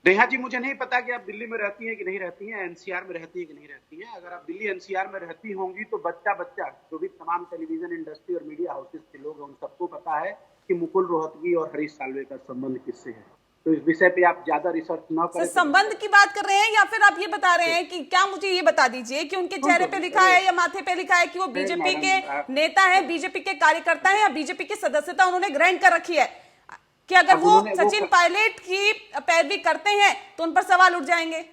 नेहा जी, मुझे नहीं पता कि आप दिल्ली में रहती हैं कि नहीं रहती हैं, एनसीआर में रहती हैं कि नहीं रहती हैं। अगर आप दिल्ली एनसीआर में रहती होंगी तो बच्चा बच्चा जो भी तमाम टेलीविजन इंडस्ट्री और मीडिया हाउसेस के लोग हैं उन सबको पता है कि मुकुल रोहतगी और हरीश साल्वे का संबंध किससे है। तो इस विषय पे आप ज्यादा रिसर्च न करें। संबंध की बात कर रहे हैं या फिर आप ये बता रहे हैं कि क्या, मुझे ये बता दीजिए कि उनके चेहरे पे लिखा है या माथे पे लिखा है कि वो बीजेपी के नेता है, बीजेपी के कार्यकर्ता है या बीजेपी की सदस्यता उन्होंने ग्रहण कर रखी है कि अगर वो सचिन पायलट की पैरवी करते हैं तो उन पर सवाल उठ जाएंगे?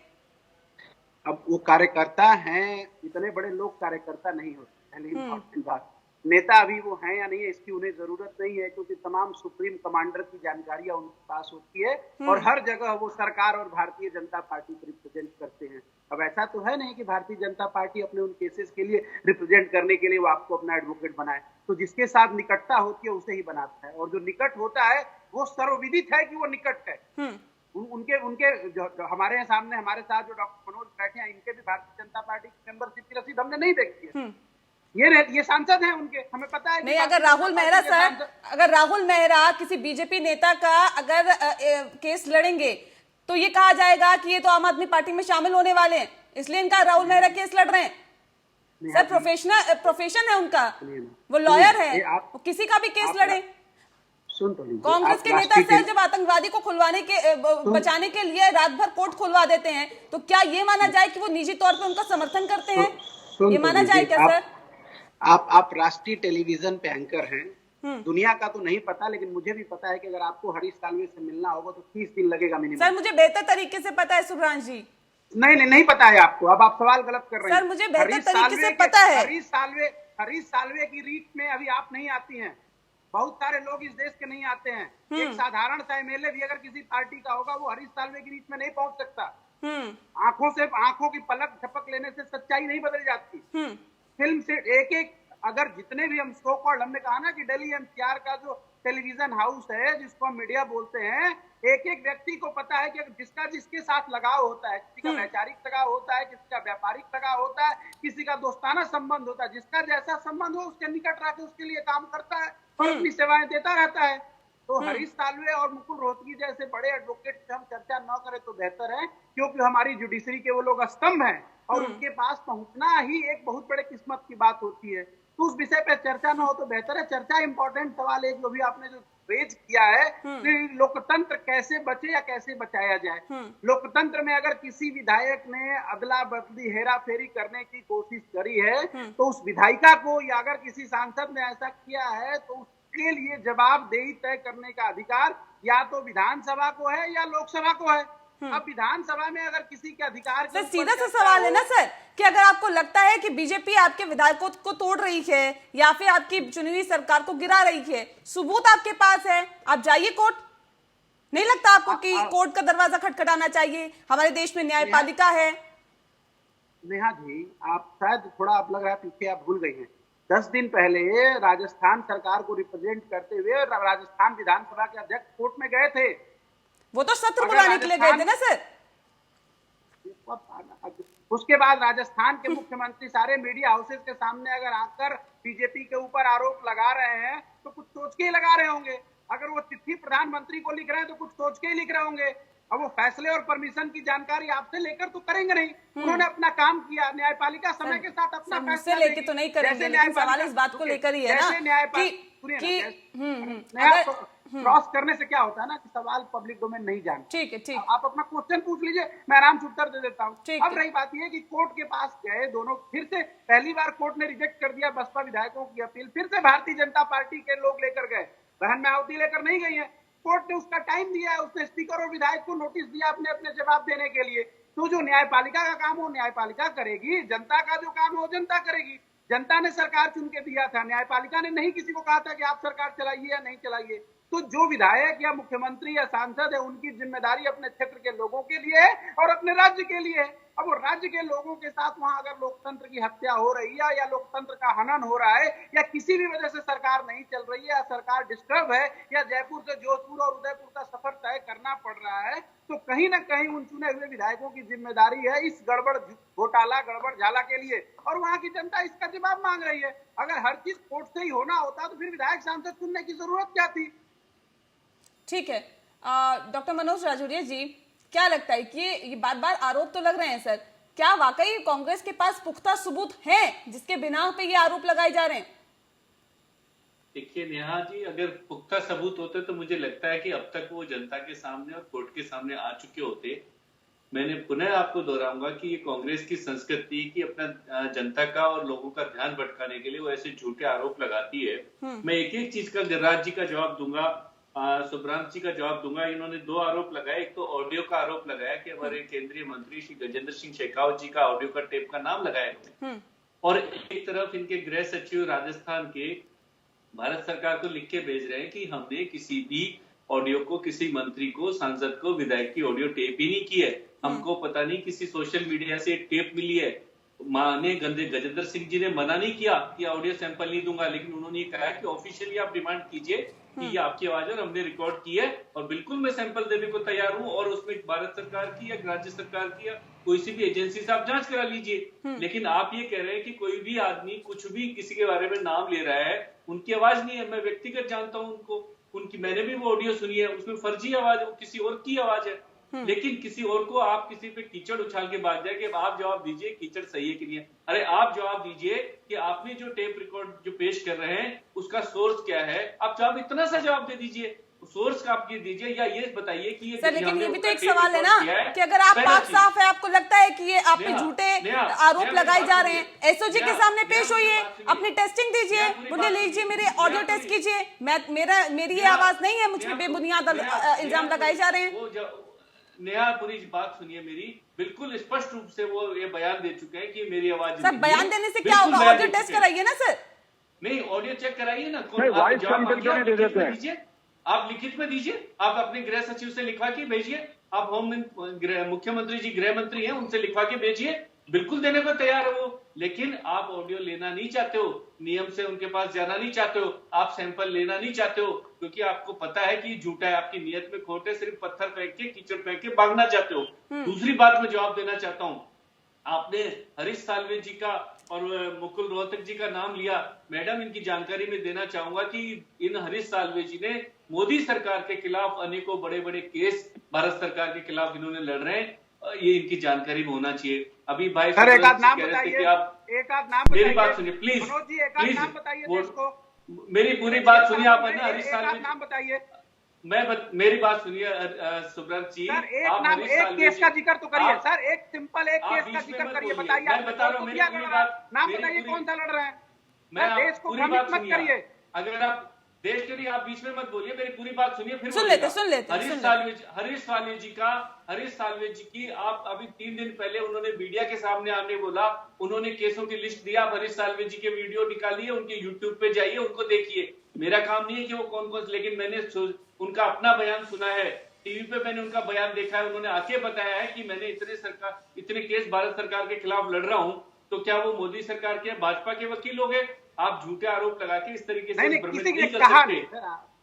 अब वो कार्यकर्ता हैं, इतने बड़े लोग कार्यकर्ता नहीं होते, पहली इंपॉर्टेंट बात। नेता अभी वो हैं या नहीं है इसकी उन्हें जरूरत नहीं है, क्योंकि तमाम सुप्रीम कमांडर की जानकारियां उनके पास होती है और हर जगह वो सरकार और भारतीय जनता पार्टी को रिप्रेजेंट करते हैं। अब ऐसा तो है नहीं कि भारतीय जनता पार्टी अपने उन केसेस के लिए रिप्रेजेंट करने के लिए वो आपको अपना एडवोकेट बनाए, तो जिसके साथ निकटता होती है उसे ही बनाता है, और जो निकट होता है वो सर्वविदित है कि वो निकट है। उनके उनके जो हमारे सामने हमारे साथ जो डॉक्टर मनोज बैठे हैं, इनके भी भारतीय जनता पार्टी की मेंबरशिप की रसीद हमने नहीं देखी है। ये सांसद हैं उनके, हमें पता है। नहीं, अगर राहुल मेहरा सर, अगर राहुल मेहरा किसी बीजेपी नेता का अगर केस लड़ेंगे तो ये कहा जाएगा कि ये तो आम आदमी पार्टी में शामिल होने वाले हैं, इसलिए इनका राहुल मेहरा केस लड़ रहे हैं। सर प्रोफेशन है उनका, वो लॉयर है, वो किसी का भी केस लड़े। सुन तो लीजिए, कांग्रेस के नेता सर जब आतंकवादी को खुलवाने के बचाने के लिए रात भर कोर्ट खुलवा देते हैं तो क्या ये माना जाए कि वो निजी तौर पे उनका समर्थन करते हैं? ये माना जाए क्या सर? आप राष्ट्रीय टेलीविजन पे एंकर हैं, दुनिया का तो नहीं पता, लेकिन मुझे भी पता है कि अगर आपको हरीश साल्वे से मिलना होगा तो 30 दिन लगेगा मिनिमम। सर मुझे बेहतर तरीके से पता है सुभ्रांश जी। नहीं पता है आपको, अब आप सवाल गलत कर रहे हैं। सर मुझे बेहतर तरीके से पता है। हरीश साल्वे की रीच में अभी आप नहीं आती हैं, बहुत सारे लोग इस देश के नहीं आते हैं। एक साधारण सा एमएलए भी अगर किसी पार्टी का होगा वो हरीश साल्वे की रीच में नहीं पहुंच सकता। आंखों की पलक झपक लेने से सच्चाई नहीं बदल जाती। फिल्म से एक अगर जितने भी हम सो कॉल्ड, हमने कहा ना कि दिल्ली एनसीआर का जो टेलीविजन हाउस है जिसको हम मीडिया बोलते हैं, एक व्यक्ति को पता है कि जिसका जिसके साथ लगाव होता है, किसी का वैचारिक लगाव होता है, किसी का व्यापारिक लगाव होता है, किसी का दोस्ताना संबंध होता है, जिसका जैसा संबंध हो उसके निकट रहकर उसके लिए काम करता है और अपनी सेवाएं देता रहता है। तो हरीश साल्वे और मुकुल रोहतगी जैसे बड़े एडवोकेट से हम चर्चा न करें तो बेहतर है, क्योंकि हमारी जुडिशरी के वो लोग स्तंभ हैं और उनके पास पहुंचना ही एक बहुत बड़े किस्मत की बात होती है। तो उस विषय पे चर्चा न हो तो बेहतर है। चर्चा इंपॉर्टेंट सवाल है जो भी आपने जो रेज किया है कि लोकतंत्र कैसे बचे या कैसे बचाया जाए। लोकतंत्र में अगर किसी विधायक ने अदला बदली हेरा फेरी करने की कोशिश करी है तो उस विधायिका को या अगर किसी सांसद ने ऐसा किया है तो उसके लिए जवाबदेही तय करने का अधिकार या तो विधानसभा को है या लोकसभा को है। अब विधानसभा में अगर किसी के अधिकार सर सीधा सा सवाल है ना सर कि अगर आपको लगता है कि बीजेपी आपके विधायकों को तोड़ रही है या फिर आपकी चुनी हुई सरकार को गिरा रही है, सबूत आपके पास है, आप जाइए कोर्ट। नहीं लगता आपको कि कोर्ट का दरवाजा खटखटाना चाहिए? हमारे देश में न्यायपालिका है। नेहा जी, आप शायद थोड़ा आप लग रहा है पीछे आप भूल गई हैं। 10 दिन पहले राजस्थान सरकार को रिप्रेजेंट करते हुए राजस्थान विधानसभा के अध्यक्ष कोर्ट में गए थे। वो तो सत्र बुलाने के लिए गए थे ना सर। उसके बाद राजस्थान के मुख्यमंत्री सारे मीडिया हाउसेस के सामने अगर आकर बीजेपी के ऊपर आरोप लगा रहे हैं तो कुछ सोच के ही लगा रहे होंगे। अगर वो चिट्ठी प्रधानमंत्री को लिख रहे हैं तो कुछ सोच के ही लिख रहे होंगे। अब वो फैसले और परमिशन की जानकारी आपसे लेकर तो करेंगे नहीं। उन्होंने अपना काम किया, न्यायपालिका समय के साथ अपना फैसला लेके तो नहीं करेंगे, लेकिन सवाल इस बात को लेकर ही है ना कि क्रॉस करने से क्या होता है ना कि सवाल पब्लिक डोमेन नहीं जानते। ठीक है, ठीक। आप अपना क्वेश्चन पूछ लीजिए, मैं आराम से उत्तर दे देता हूँ। अब रही बात यह कि कोर्ट के पास गए दोनों, फिर से पहली बार कोर्ट ने रिजेक्ट कर दिया बसपा विधायकों की अपील, फिर से भारतीय जनता पार्टी के लोग लेकर गए, बहन मायावती लेकर नहीं गई है। कोर्ट ने उसका टाइम दिया है, उसने स्पीकर और विधायक को नोटिस दिया अपने अपने जवाब देने के लिए। तो जो न्यायपालिका का काम हो न्यायपालिका करेगी, जनता का जो काम हो जनता करेगी। जनता ने सरकार चुन के दिया था, न्यायपालिका ने नहीं किसी को कहा था कि आप सरकार चलाइए या नहीं चलाइए। तो जो विधायक या मुख्यमंत्री या सांसद है उनकी जिम्मेदारी अपने क्षेत्र के लोगों के लिए है और अपने राज्य के लिए है। अब वो राज्य के लोगों के साथ वहां अगर लोकतंत्र की हत्या हो रही है या लोकतंत्र का हनन हो रहा है या किसी भी वजह से सरकार नहीं चल रही है या सरकार डिस्टर्ब है या जयपुर से जोधपुर और उदयपुर का सफर तय करना पड़ रहा है, तो कहीं ना कहीं उन चुने हुए विधायकों की जिम्मेदारी है इस गड़बड़ घोटाला गड़बड़ झाला के लिए, और वहां की जनता इसका जवाब मांग रही है। अगर हर चीज कोर्ट से ही होना होता तो फिर विधायक सांसद चुनने की जरूरत क्या थी? ठीक है, डॉक्टर मनोज राजौरिया जी, क्या लगता है कि ये बार बार आरोप तो लग रहे हैं सर, क्या वाकई कांग्रेस के पास पुख्ता सबूत हैं जिसके बिना पे ये आरोप लगाए जा रहे हैं? देखिए नेहा जी, अगर पुख्ता सबूत होते तो मुझे लगता है कि अब तक वो जनता के सामने और कोर्ट के सामने आ चुके होते। मैंने पुनः आपको दोहराऊंगा कि ये कांग्रेस की संस्कृति की अपना जनता का और लोगों का ध्यान भटकाने के लिए वो ऐसे झूठे आरोप लगाती है। मैं एक एक चीज का गिरिराज जी का जवाब दूंगा, सुब्रांत जी का जवाब दूंगा। इन्होंने दो आरोप लगाए, एक तो ऑडियो का आरोप लगाया कि हमारे केंद्रीय मंत्री श्री गजेंद्र सिंह शेखावत जी का ऑडियो का टेप का नाम लगाया इन्होंने, और एक तरफ इनके गृह सचिव राजस्थान के भारत सरकार को लिख के भेज रहे हैं कि हमने किसी भी ऑडियो को, किसी मंत्री को, सांसद को, विधायक की ऑडियो टेप ही नहीं की है। हमको पता नहीं किसी सोशल मीडिया से टेप मिली है। माने गजेंद्र सिंह जी ने मना नहीं किया कि ऑडियो सैंपल नहीं दूंगा, लेकिन उन्होंने ये कहा कि ऑफिशियली आप डिमांड कीजिए कि ये आपकी आवाज है और हमने रिकॉर्ड की है और बिल्कुल मैं सैंपल देने को तैयार हूं, और उसमें भारत सरकार की या राज्य सरकार की या कोई सी भी एजेंसी से आप जांच करा लीजिए। लेकिन आप ये कह रहे हैं कि कोई भी आदमी कुछ भी किसी के बारे में नाम ले रहा है, उनकी आवाज नहीं है। मैं व्यक्तिगत जानता हूं उनको, उनकी मैंने भी वो ऑडियो सुनी है, उसमें फर्जी आवाज है, वो किसी और की आवाज है। लेकिन किसी और को आप किसी पे कीचड़ उछाल के बात जाए कि आप जवाब दीजिए कीचड़ सही है कि नहीं है। अरे आप जवाब दीजिए कि आपने जो टेप रिकॉर्ड जो पेश कर रहे हैं उसका सोर्स क्या है। आप जवाब इतना सा जवाब दे दीजिए, सोर्स का आप ये दीजिए, या ये बताइए कि ये सर, लेकिन ये भी तो एक सवाल है ना कि अगर आप बात साफ है, आपको लगता है कि ये आप पे झूठे आरोप लगाए जा रहे हैं, एसओजी के सामने पेश होइए, अपनी टेस्टिंग दीजिए, बोलिए लीजिए मेरे ऑडियो टेस्ट कीजिए, मेरी ये आवाज नहीं है, मुझ पे बेबुनियाद इल्जाम लगाए जा रहे हैं। नेहा पूरी बात सुनिए मेरी, बिल्कुल स्पष्ट रूप से वो ये बयान दे चुके हैं कि मेरी आवाज सर बयान देने से क्या होगा? ऑडियो टेस्ट कराइए ना सर। नहीं, ऑडियो चेक कराइए ना। वॉइस सैंपल क्यों नहीं दे देते हैं? आप लिखित में दीजिए, आप अपने गृह सचिव से लिखवा के भेजिए, आप मुख्यमंत्री जी गृह मंत्री हैं, उनसे लिखवा के भेजिए, बिल्कुल देने को तैयार है वो। लेकिन आप ऑडियो लेना नहीं चाहते हो, नियम से उनके पास जाना नहीं चाहते हो, आप सैंपल लेना नहीं चाहते हो, क्योंकि आपको पता है कि झूठा है, आपकी नीयत में खोट है, सिर्फ पत्थर फेंक के कीचड़ फेंक के भागना चाहते हो। दूसरी बात मैं जवाब देना चाहता हूं, आपने हरीश साल्वे जी का और मुकुल रोहतक जी का नाम लिया। मैडम, इनकी जानकारी में देना चाहूंगा कि इन हरीश साल्वे जी ने मोदी सरकार के खिलाफ अनेकों बड़े बड़े केस भारत सरकार के खिलाफ इन्होंने लड़ रहे हैं, ये इनकी जानकारी में होना चाहिए। अभी भाई सर एक आध नाम कह रहे थे कि बताइए, आप एक आध नाम बताइए, मेरी बात सुनिए प्लीज, मनोज जी एक आध नाम बताइए देश को। मेरी पूरी बात सुनिए आप, है ना हरीश साल्वे नाम बताइए। मेरी बात सुनिए सुब्रत जी, सर एक नाम, एक केस का जिक्र तो करिए सर, एक सिंपल एक केस का जिक्र करिए, बताइए। मैं बता रहा हूँ मेरी पूरी बात, नाम बताइए कौन सा लड़ रहे हैं। मैं देश को भ्रमित मत करिए। अगर आप देश के लिए आप बीच में मत बोलिए, मेरी पूरी बात सुनिए, फिर सुन लेते हरीश साल्वे जी की आप अभी 3 दिन पहले उन्होंने मीडिया के सामने आने बोला, उन्होंने केसों की लिस्ट दिया। आप हरीश साल्वे जी के वीडियो निकालिए, उनके यूट्यूब पे जाइए, उनको देखिए। मेरा काम नहीं है कि वो कौन कौन, लेकिन मैंने उनका अपना बयान सुना है, टीवी पे मैंने उनका बयान देखा है। उन्होंने आके बताया है कि मैंने इतने केस भारत सरकार के खिलाफ लड़ रहा हूं, तो क्या वो मोदी सरकार के भाजपा के वकील हो गए? आप झूठे आरोप लगा के इस तरीके से भ्रमित नहीं कर सकते।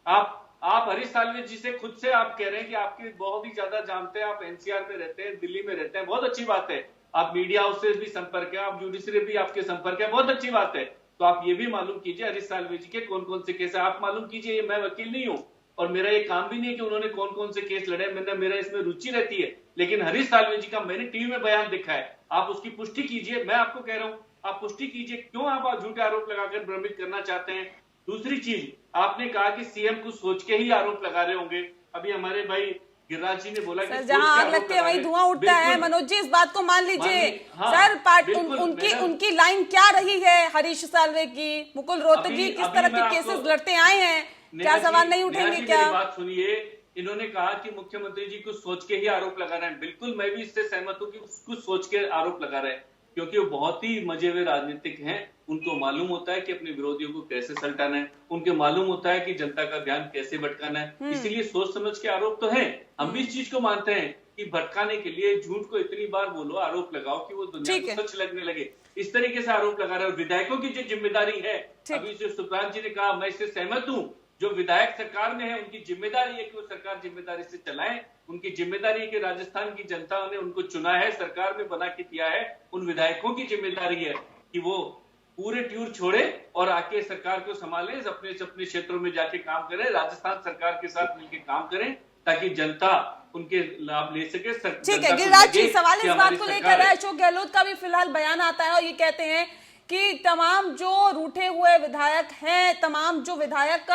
आप हरीश साल्वे जी से खुद से आप कह रहे हैं कि आपके बहुत ही ज्यादा जानते हैं, आप एनसीआर में रहते हैं, दिल्ली में रहते हैं, बहुत अच्छी बात है। आप मीडिया हाउस से भी संपर्क है, आप जुडिशरी भी आपके संपर्क है, बहुत अच्छी बात है। तो आप ये भी मालूम कीजिए हरीश साल्वे जी के कौन कौन से केस है, आप मालूम कीजिए। मैं वकील नहीं हूं और मेरा ये काम भी नहीं है कि उन्होंने कौन कौन से केस लड़े, मेरा इसमें रुचि रहती है। लेकिन हरीश साल्वे जी का मैंने टीवी में बयान देखा है, आप उसकी पुष्टि कीजिए। मैं आपको कह रहा हूं आप पुष्टि कीजिए, क्यों आप झूठे आरोप लगाकर भ्रमित करना चाहते हैं। दूसरी चीज, आपने कहा कि सीएम कुछ सोच के ही आरोप लगा रहे होंगे। अभी हमारे भाई गिरिराज जी ने बोला कि जहां आग लगती है वहीं धुआं उठता है। मनोज जी इस बात को मान लीजिए। सर उनकी लाइन क्या रही है हरीश साल्वे की, मुकुल रोहतक जी किस तरह के केसेस लड़ते आए हैं, क्या सवाल नहीं उठेंगे क्या? बात सुनिए, इन्होंने कहा कि मुख्यमंत्री जी कुछ सोच के ही आरोप लगा रहे हैं। बिल्कुल मैं भी इससे सहमत हूं कि कुछ सोच के आरोप लगा रहे हैं, क्योंकि वो बहुत ही मजे हुए राजनीतिक हैं। उनको मालूम होता है कि अपने विरोधियों को कैसे सलटाना है, उनके मालूम होता है कि जनता का ध्यान कैसे भटकाना है। इसीलिए सोच समझ के आरोप तो है। हम भी इस चीज को मानते हैं कि भटकाने के लिए झूठ को इतनी बार बोलो, आरोप लगाओ कि वो दुनिया को सच लगने लगे। इस तरीके से आरोप लगा रहे हैं। और विधायकों की जो जिम्मेदारी है, अभी जो सुप्रांत जी ने कहा, मैं इससे सहमत हूं। जो विधायक सरकार में है उनकी जिम्मेदारी है कि वो सरकार जिम्मेदारी से चलाएं। उनकी जिम्मेदारी है कि राजस्थान की जनता ने उनको चुना है, सरकार में बना के दिया है। उन विधायकों की जिम्मेदारी है कि वो पूरे ट्यूर छोड़े और आके सरकार को संभालें, अपने अपने क्षेत्रों में जाके काम करें, राजस्थान सरकार के साथ मिलकर काम करें ताकि जनता उनके लाभ ले सके। ठीक है गिरिराज जी, सवाल इस बात को लेकर है, अशोक गहलोत का भी फिलहाल बयान आता है और ये कहते हैं कि तमाम जो रूठे हुए विधायक हैं, तमाम जो विधायक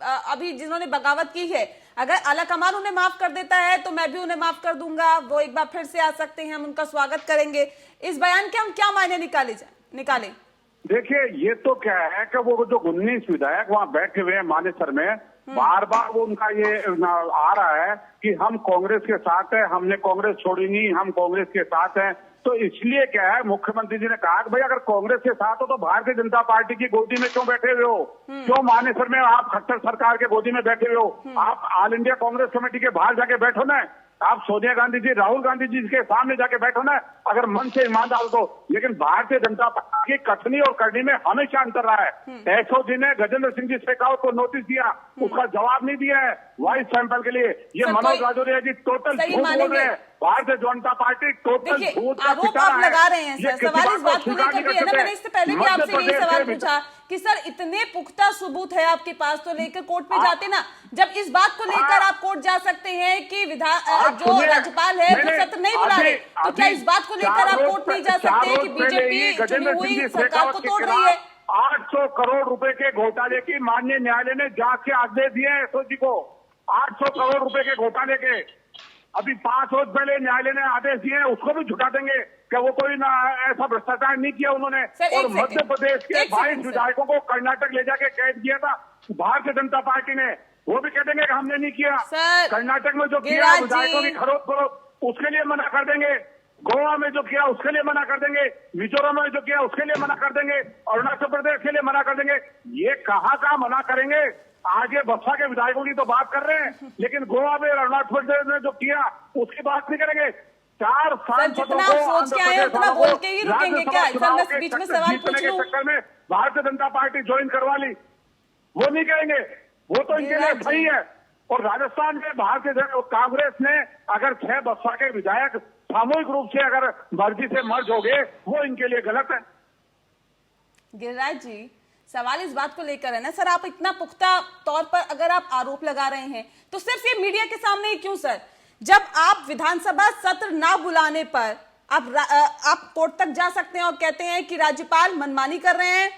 अभी जिन्होंने बगावत की है, अगर आला कमान उन्हें माफ कर देता है तो मैं भी उन्हें माफ कर दूंगा, वो एक बार फिर से आ सकते हैं, हम उनका स्वागत करेंगे। इस बयान के हम क्या मायने निकालें? देखिए, ये तो क्या है कि वो जो 19 विधायक वहाँ बैठे हुए हैं मानेसर में, बार बार वो उनका ये आ रहा है कि हम कांग्रेस के साथ हैं, हमने कांग्रेस छोड़ी नहीं, हम कांग्रेस के साथ हैं। तो इसलिए क्या है, मुख्यमंत्री जी ने कहा कि भाई अगर कांग्रेस के साथ हो तो भारतीय जनता पार्टी की गोदी में क्यों बैठे हुए हो? क्यों मानेसर में आप खट्टर सरकार के गोदी में बैठे हुए हो? आप ऑल इंडिया कांग्रेस कमेटी के बाहर जाके बैठो ना, आप सोनिया गांधी जी, राहुल गांधी जी के सामने जाके बैठो ना, अगर मन से ईमानदार हो। लेकिन भारतीय जनता पार्टी की कथनी और करनी में हमेशा अंतर रहा है। एसओजी ने गजेंद्र सिंह जी शेखावत को नोटिस दिया, उसका जवाब नहीं दिया है वॉइस सैंपल के लिए। ये मनोज राजौरिया जी टोटल झूठ बोल रहे हैं। भारतीय जनता पार्टी टोटल झूठ का आरोप आप लगा रहे हैं सर। सवाल इस बात को लेकर भी है ना, मैंने इससे पहले भी आपसे यही सवाल पूछा कि सर इतने पुख्ता सबूत है आपके पास तो लेकर कोर्ट में जाते ना। जब इस बात को लेकर आप कोर्ट जा सकते हैं कि जो राज्यपाल है वो सत्र नहीं बुला रहे, तो क्या इस बात को लेकर आप कोर्ट नहीं जा सकते कि बीजेपी चुनी हुई सरकार को तोड़ रही है? 800 करोड़ रुपए के घोटाले की माननीय न्यायालय ने जांच के आदेश दिए हैं एसओजी को। 800 करोड़ रुपए के घोटाले के अभी 5 रोज पहले न्यायालय ने आदेश दिए हैं, उसको भी झुटा देंगे कि वो कोई ना ऐसा भ्रष्टाचार नहीं किया उन्होंने। और मध्य प्रदेश के 22 विधायकों को कर्नाटक ले जाके कैद किया था भारतीय जनता पार्टी ने, वो भी कह देंगे कि हमने नहीं किया। कर्नाटक में जो किया विधायकों की खरोच फरोख्त, उसके लिए मना कर देंगे। गोवा में जो किया उसके लिए मना कर देंगे, मिजोरम में जो किया उसके लिए मना कर देंगे, अरुणाचल प्रदेश के लिए मना कर देंगे। ये कहाँ मना करेंगे? आज ये बसपा के विधायकों की तो बात कर रहे हैं, लेकिन गोवा में अरुणाचल प्रदेश में जो किया उसकी बात नहीं करेंगे। 4 सांसदों को सोच के आए उतना बोल के ही रुकेंगे क्या? सर बीच में सवाल पूछ लूं, चक्कर में भारतीय जनता पार्टी ज्वाइन करवा ली, वो नहीं करेंगे, वो तो इनके लिए सही है। और राजस्थान में भारतीय कांग्रेस ने अगर 6 बसपा के विधायक सामूहिक रूप से अगर मर्जी से मर्ज हो गए, वो इनके लिए गलत है। गिरिराज जी, सवाल इस बात को लेकर है ना सर, आप इतना पुख्ता तौर पर अगर आप आरोप लगा रहे हैं तो सिर्फ ये मीडिया के सामने ही क्यों सर? जब आप विधानसभा सत्र ना बुलाने पर आप कोर्ट तक जा सकते हैं और कहते हैं कि राज्यपाल मनमानी कर रहे हैं,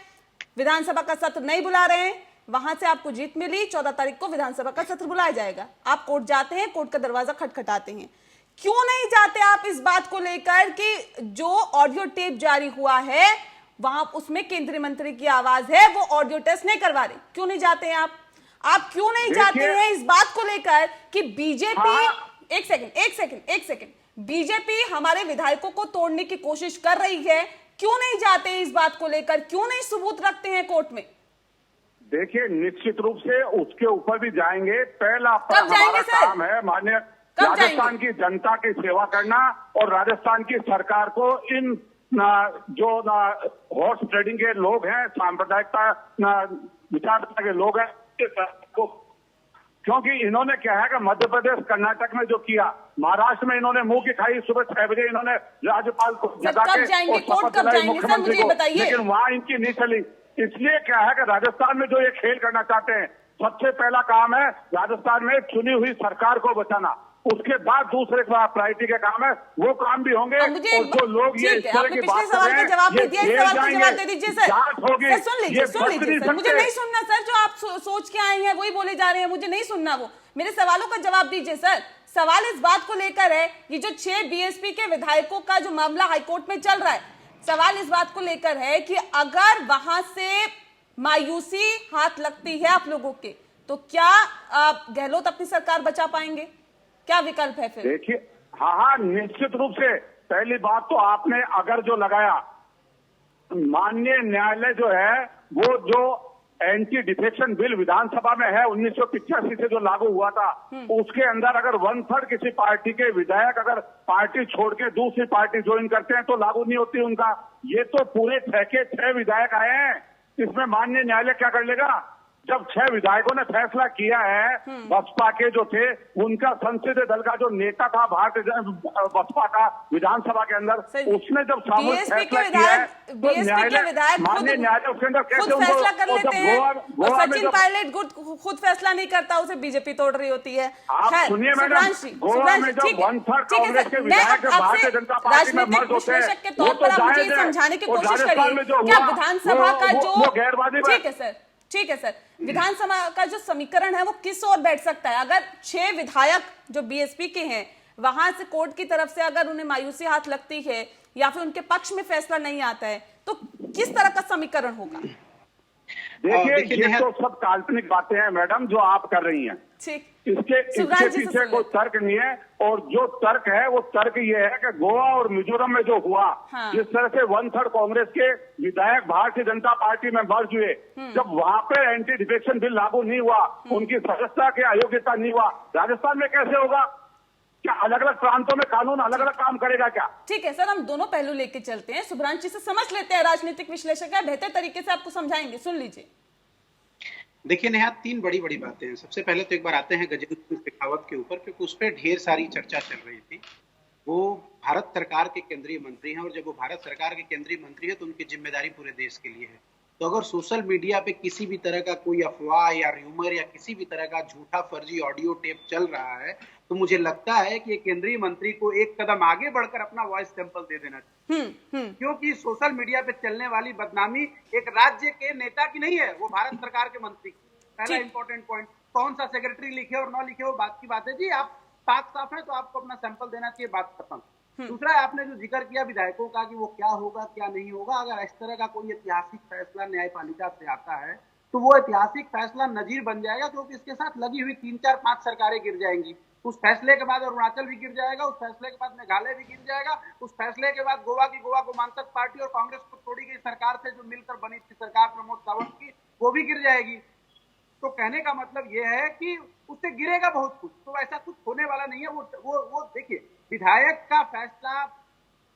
विधानसभा का सत्र नहीं बुला रहे हैं, वहां से आपको जीत मिली, 14 तारीख को विधानसभा का सत्र बुलाया जाएगा, आप कोर्ट जाते हैं, कोर्ट का दरवाजा खटखटाते हैं। क्यों नहीं जाते आप इस बात को लेकर कि जो ऑडियो टेप जारी हुआ है वहां उसमें केंद्रीय मंत्री की आवाज है, वो ऑडियो टेस्ट नहीं करवा रहे? क्यों नहीं जाते हैं आप क्यों नहीं जाते हैं इस बात को लेकर कि बीजेपी एक सेकंड बीजेपी हमारे विधायकों को तोड़ने की कोशिश कर रही है? क्यों नहीं जाते इस बात को लेकर? क्यों नहीं सबूत रखते हैं कोर्ट में? देखिए, निश्चित रूप से उसके ऊपर भी जाएंगे। पहला हमारा काम है माननीय राजस्थान की जनता की सेवा करना और राजस्थान की सरकार को इन जो हॉर्स ट्रेडिंग के लोग हैं, सांप्रदायिकता विचारधारा के लोग हैं, क्योंकि इन्होंने क्या है कि मध्य प्रदेश कर्नाटक में जो किया, महाराष्ट्र में इन्होंने मुंह की खाई, सुबह 6 बजे इन्होंने राज्यपाल को जगा के और शपथ दिलाई मुख्यमंत्री को, लेकिन वहां इनकी नहीं चली। इसलिए क्या है कि राजस्थान में जो ये खेल करना चाहते हैं, सबसे पहला काम है राजस्थान में चुनी हुई सरकार को बचाना, उसके बाद दूसरे प्रायोरिटी के काम है वो काम भी होंगे। और जो लोग ये इस तरह की बात कर रहे हैं, जवाब दे दिया, इस सवाल का जवाब दे दीजिए सर। सुन लीजिए सर, मुझे नहीं सुनना सर, जो आप सोच के आए हैं वही बोले जा रहे हैं, मुझे नहीं सुनना, वो मेरे सवालों का जवाब दीजिए सर। सवाल इस बात को लेकर है, ये जो 6 बीएसपी के विधायकों का जो मामला हाईकोर्ट में चल रहा है, सवाल इस बात को लेकर है कि अगर वहां से मायूसी हाथ लगती है आप लोगों के, तो क्या गहलोत अपनी सरकार बचा पाएंगे? क्या विकल्प है फिर? देखिए, हाँ, निश्चित रूप से पहली बात तो आपने अगर जो लगाया, माननीय न्यायालय जो है वो जो एंटी डिफेक्शन बिल विधानसभा में है 1985 से जो लागू हुआ था, उसके अंदर अगर 1/3 किसी पार्टी के विधायक अगर पार्टी छोड़ के दूसरी पार्टी ज्वाइन करते हैं तो लागू नहीं होती उनका। ये तो पूरे 6 के 6 विधायक आए हैं, इसमें माननीय न्यायालय क्या कर लेगा? जब 6 विधायकों ने फैसला किया है, बसपा के जो थे उनका संसदीय दल का जो नेता था बसपा का विधानसभा के अंदर, उसने जब सामूहिक फैसला किया है तो न्यायालय, माननीय न्यायालय उसके अंदर कैसे फैसला कर लेते हैं और सचिन जब पायलट खुद फैसला नहीं करता, उसे बीजेपी तोड़ रही होती है। आप सुनिए मैडम, गोवा में जब 1/3 कांग्रेस के विधायक भारतीय जनता पार्टी में मर्ज होते हैं, के तौर पर आप मुझे समझाने की कोशिश करिए क्या विधानसभा का जो, गैरवादी, ठीक है सर, विधानसभा का जो समीकरण है वो किस ओर बैठ सकता है? अगर 6 विधायक जो बीएसपी के हैं वहां से कोर्ट की तरफ से अगर उन्हें मायूसी हाथ लगती है या फिर उनके पक्ष में फैसला नहीं आता है तो किस तरह का समीकरण होगा? देखिए ये तो सब काल्पनिक बातें हैं मैडम जो आप कर रही हैं। ठीक, इसके पीछे कोई तर्क नहीं है, और जो तर्क है वो तर्क ये है कि गोवा और मिजोरम में जो हुआ, जिस तरह से 1/3 कांग्रेस के विधायक भारतीय जनता पार्टी में मर्ज हुए, जब वहां पे एंटी डिफेक्शन बिल लागू नहीं हुआ, उनकी सदस्यता की अयोग्यता नहीं हुआ, राजस्थान में कैसे होगा? क्या अलग अलग प्रांतों में कानून अलग अलग काम करेगा क्या? ठीक है सर, हम दोनों पहलू लेके चलते हैं, सुभ्रांशु से समझ लेते हैं, राजनीतिक विश्लेषक है, बेहतर तरीके से आपको समझाएंगे, सुन लीजिए। देखिए नेहा, 3 बड़ी बातें हैं। सबसे पहले तो एक बार आते हैं गजेंद्र सिंह शेखावत के ऊपर, क्योंकि उस पर ढेर सारी चर्चा चल रही थी। वो भारत सरकार के केंद्रीय मंत्री हैं, और जब वो भारत सरकार के केंद्रीय मंत्री हैं तो उनकी जिम्मेदारी पूरे देश के लिए है। तो अगर सोशल मीडिया पे किसी भी तरह का कोई अफवाह या र्यूमर या किसी भी तरह का झूठा फर्जी ऑडियो टेप चल रहा है, तो मुझे लगता है कि केंद्रीय मंत्री को एक कदम आगे बढ़कर अपना वॉइस सैंपल दे देना चाहिए। क्योंकि सोशल मीडिया पे चलने वाली बदनामी एक राज्य के नेता की नहीं है, वो भारत सरकार के मंत्री की। पहला इंपॉर्टेंट पॉइंट, कौन सा सेक्रेटरी लिखे और न लिखे वो बात की बात है जी, आप साफ है तो आपको अपना सैंपल देना चाहिए, बात खत्म। दूसरा, आपने जो जिक्र किया विधायकों का कि वो क्या होगा क्या नहीं होगा, अगर इस तरह का कोई ऐतिहासिक फैसला न्यायपालिका से आता है तो वो ऐतिहासिक फैसला नजीर बन जाएगा, क्योंकि इसके साथ लगी हुई 3, 4, 5 सरकारें गिर जाएंगी। उस फैसले के बाद अरुणाचल भी गिर जाएगा, उस फैसले के बाद मेघालय भी गिर जाएगा, उस फैसले के बाद गोवा की गोवा गोमांतक पार्टी और कांग्रेस को छोड़ी गई सरकार से जो मिलकर बनी थी सरकार प्रमोद सावंत की, वो भी गिर जाएगी। तो कहने का मतलब यह है कि उससे गिरेगा बहुत कुछ, तो ऐसा कुछ होने वाला नहीं है। वो देखिए, विधायक का फैसला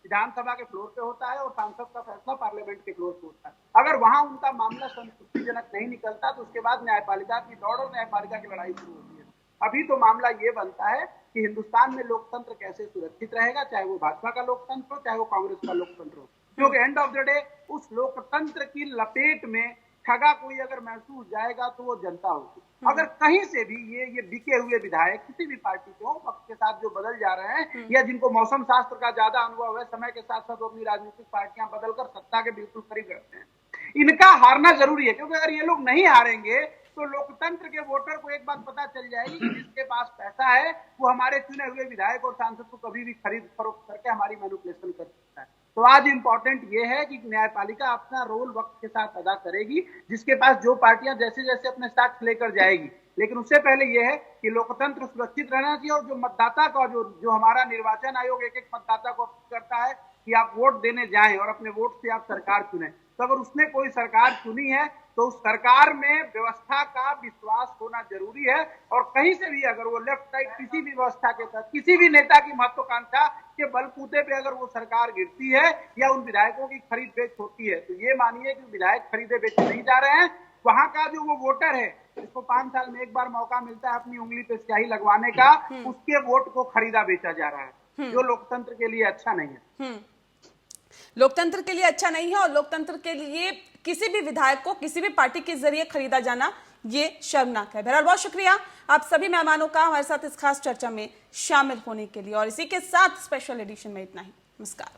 विधानसभा के फ्लोर पे होता है और सांसद का फैसला पार्लियामेंट के फ्लोर पे होता है। अगर वहां उनका मामला संतुष्टिजनक नहीं निकलता तो उसके बाद न्यायपालिका की दौड़ और न्यायपालिका की लड़ाई शुरू होती है। अभी तो मामला ये बनता है कि हिंदुस्तान में लोकतंत्र कैसे सुरक्षित रहेगा, चाहे वो भाजपा का लोकतंत्र हो चाहे वो कांग्रेस का लोकतंत्र हो, क्योंकि एंड ऑफ द डे उस लोकतंत्र की लपेट में ठगा कोई अगर महसूस जाएगा तो वो जनता होगी। अगर कहीं से भी ये बिके हुए विधायक किसी भी पार्टी के हो, वक्त के साथ जो बदल जा रहे हैं या जिनको मौसम शास्त्र का ज्यादा अनुभव है, समय के साथ साथ वो अपनी राजनीतिक पार्टियां बदलकर सत्ता के बिल्कुल करीब रहते हैं, इनका हारना जरूरी है। क्योंकि अगर ये लोग नहीं हारेंगे तो लोकतंत्र के वोटर को एक बात पता चल जाएगी कि जिसके पास पैसा है वो हमारे चुने हुए विधायक और सांसद को कभी भी खरीद फरोख्त करके हमारी मैनिपुलेशन कर सकता है। तो आज इंपॉर्टेंट ये है कि न्यायपालिका अपना रोल वक्त के साथ अदा करेगी, जिसके पास जो पार्टियां जैसे जैसे अपने साक्ष्य लेकर जाएगी। लेकिन उससे पहले यह है कि लोकतंत्र सुरक्षित रहना चाहिए, और जो मतदाता का जो हमारा निर्वाचन आयोग एक मतदाता को करता है कि आप वोट देने जाएं और अपने वोट से आप सरकार चुनें, तो अगर उसने कोई सरकार चुनी है तो उस सरकार में व्यवस्था का विश्वास होना जरूरी है। और कहीं से भी अगर वो लेफ्ट राइट किसी भी व्यवस्था के तहत किसी भी नेता की महत्वाकांक्षा के बलबूते पे अगर वो सरकार गिरती है या उन विधायकों की खरीद बेच होती है, तो ये मानिए कि विधायक खरीदे बेचे नहीं जा रहे हैं। वहां का जो वो वोटर है जिसको 5 साल में एक बार मौका मिलता है अपनी उंगली पे स्याही लगवाने का, उसके वोट को खरीदा बेचा जा रहा है, जो लोकतंत्र के लिए अच्छा नहीं है। लोकतंत्र के लिए अच्छा नहीं है, और लोकतंत्र के लिए किसी भी विधायक को किसी भी पार्टी के जरिए खरीदा जाना ये शर्मनाक है। बहरहाल बहुत शुक्रिया आप सभी मेहमानों का हमारे साथ इस खास चर्चा में शामिल होने के लिए, और इसी के साथ स्पेशल एडिशन में इतना ही। नमस्कार।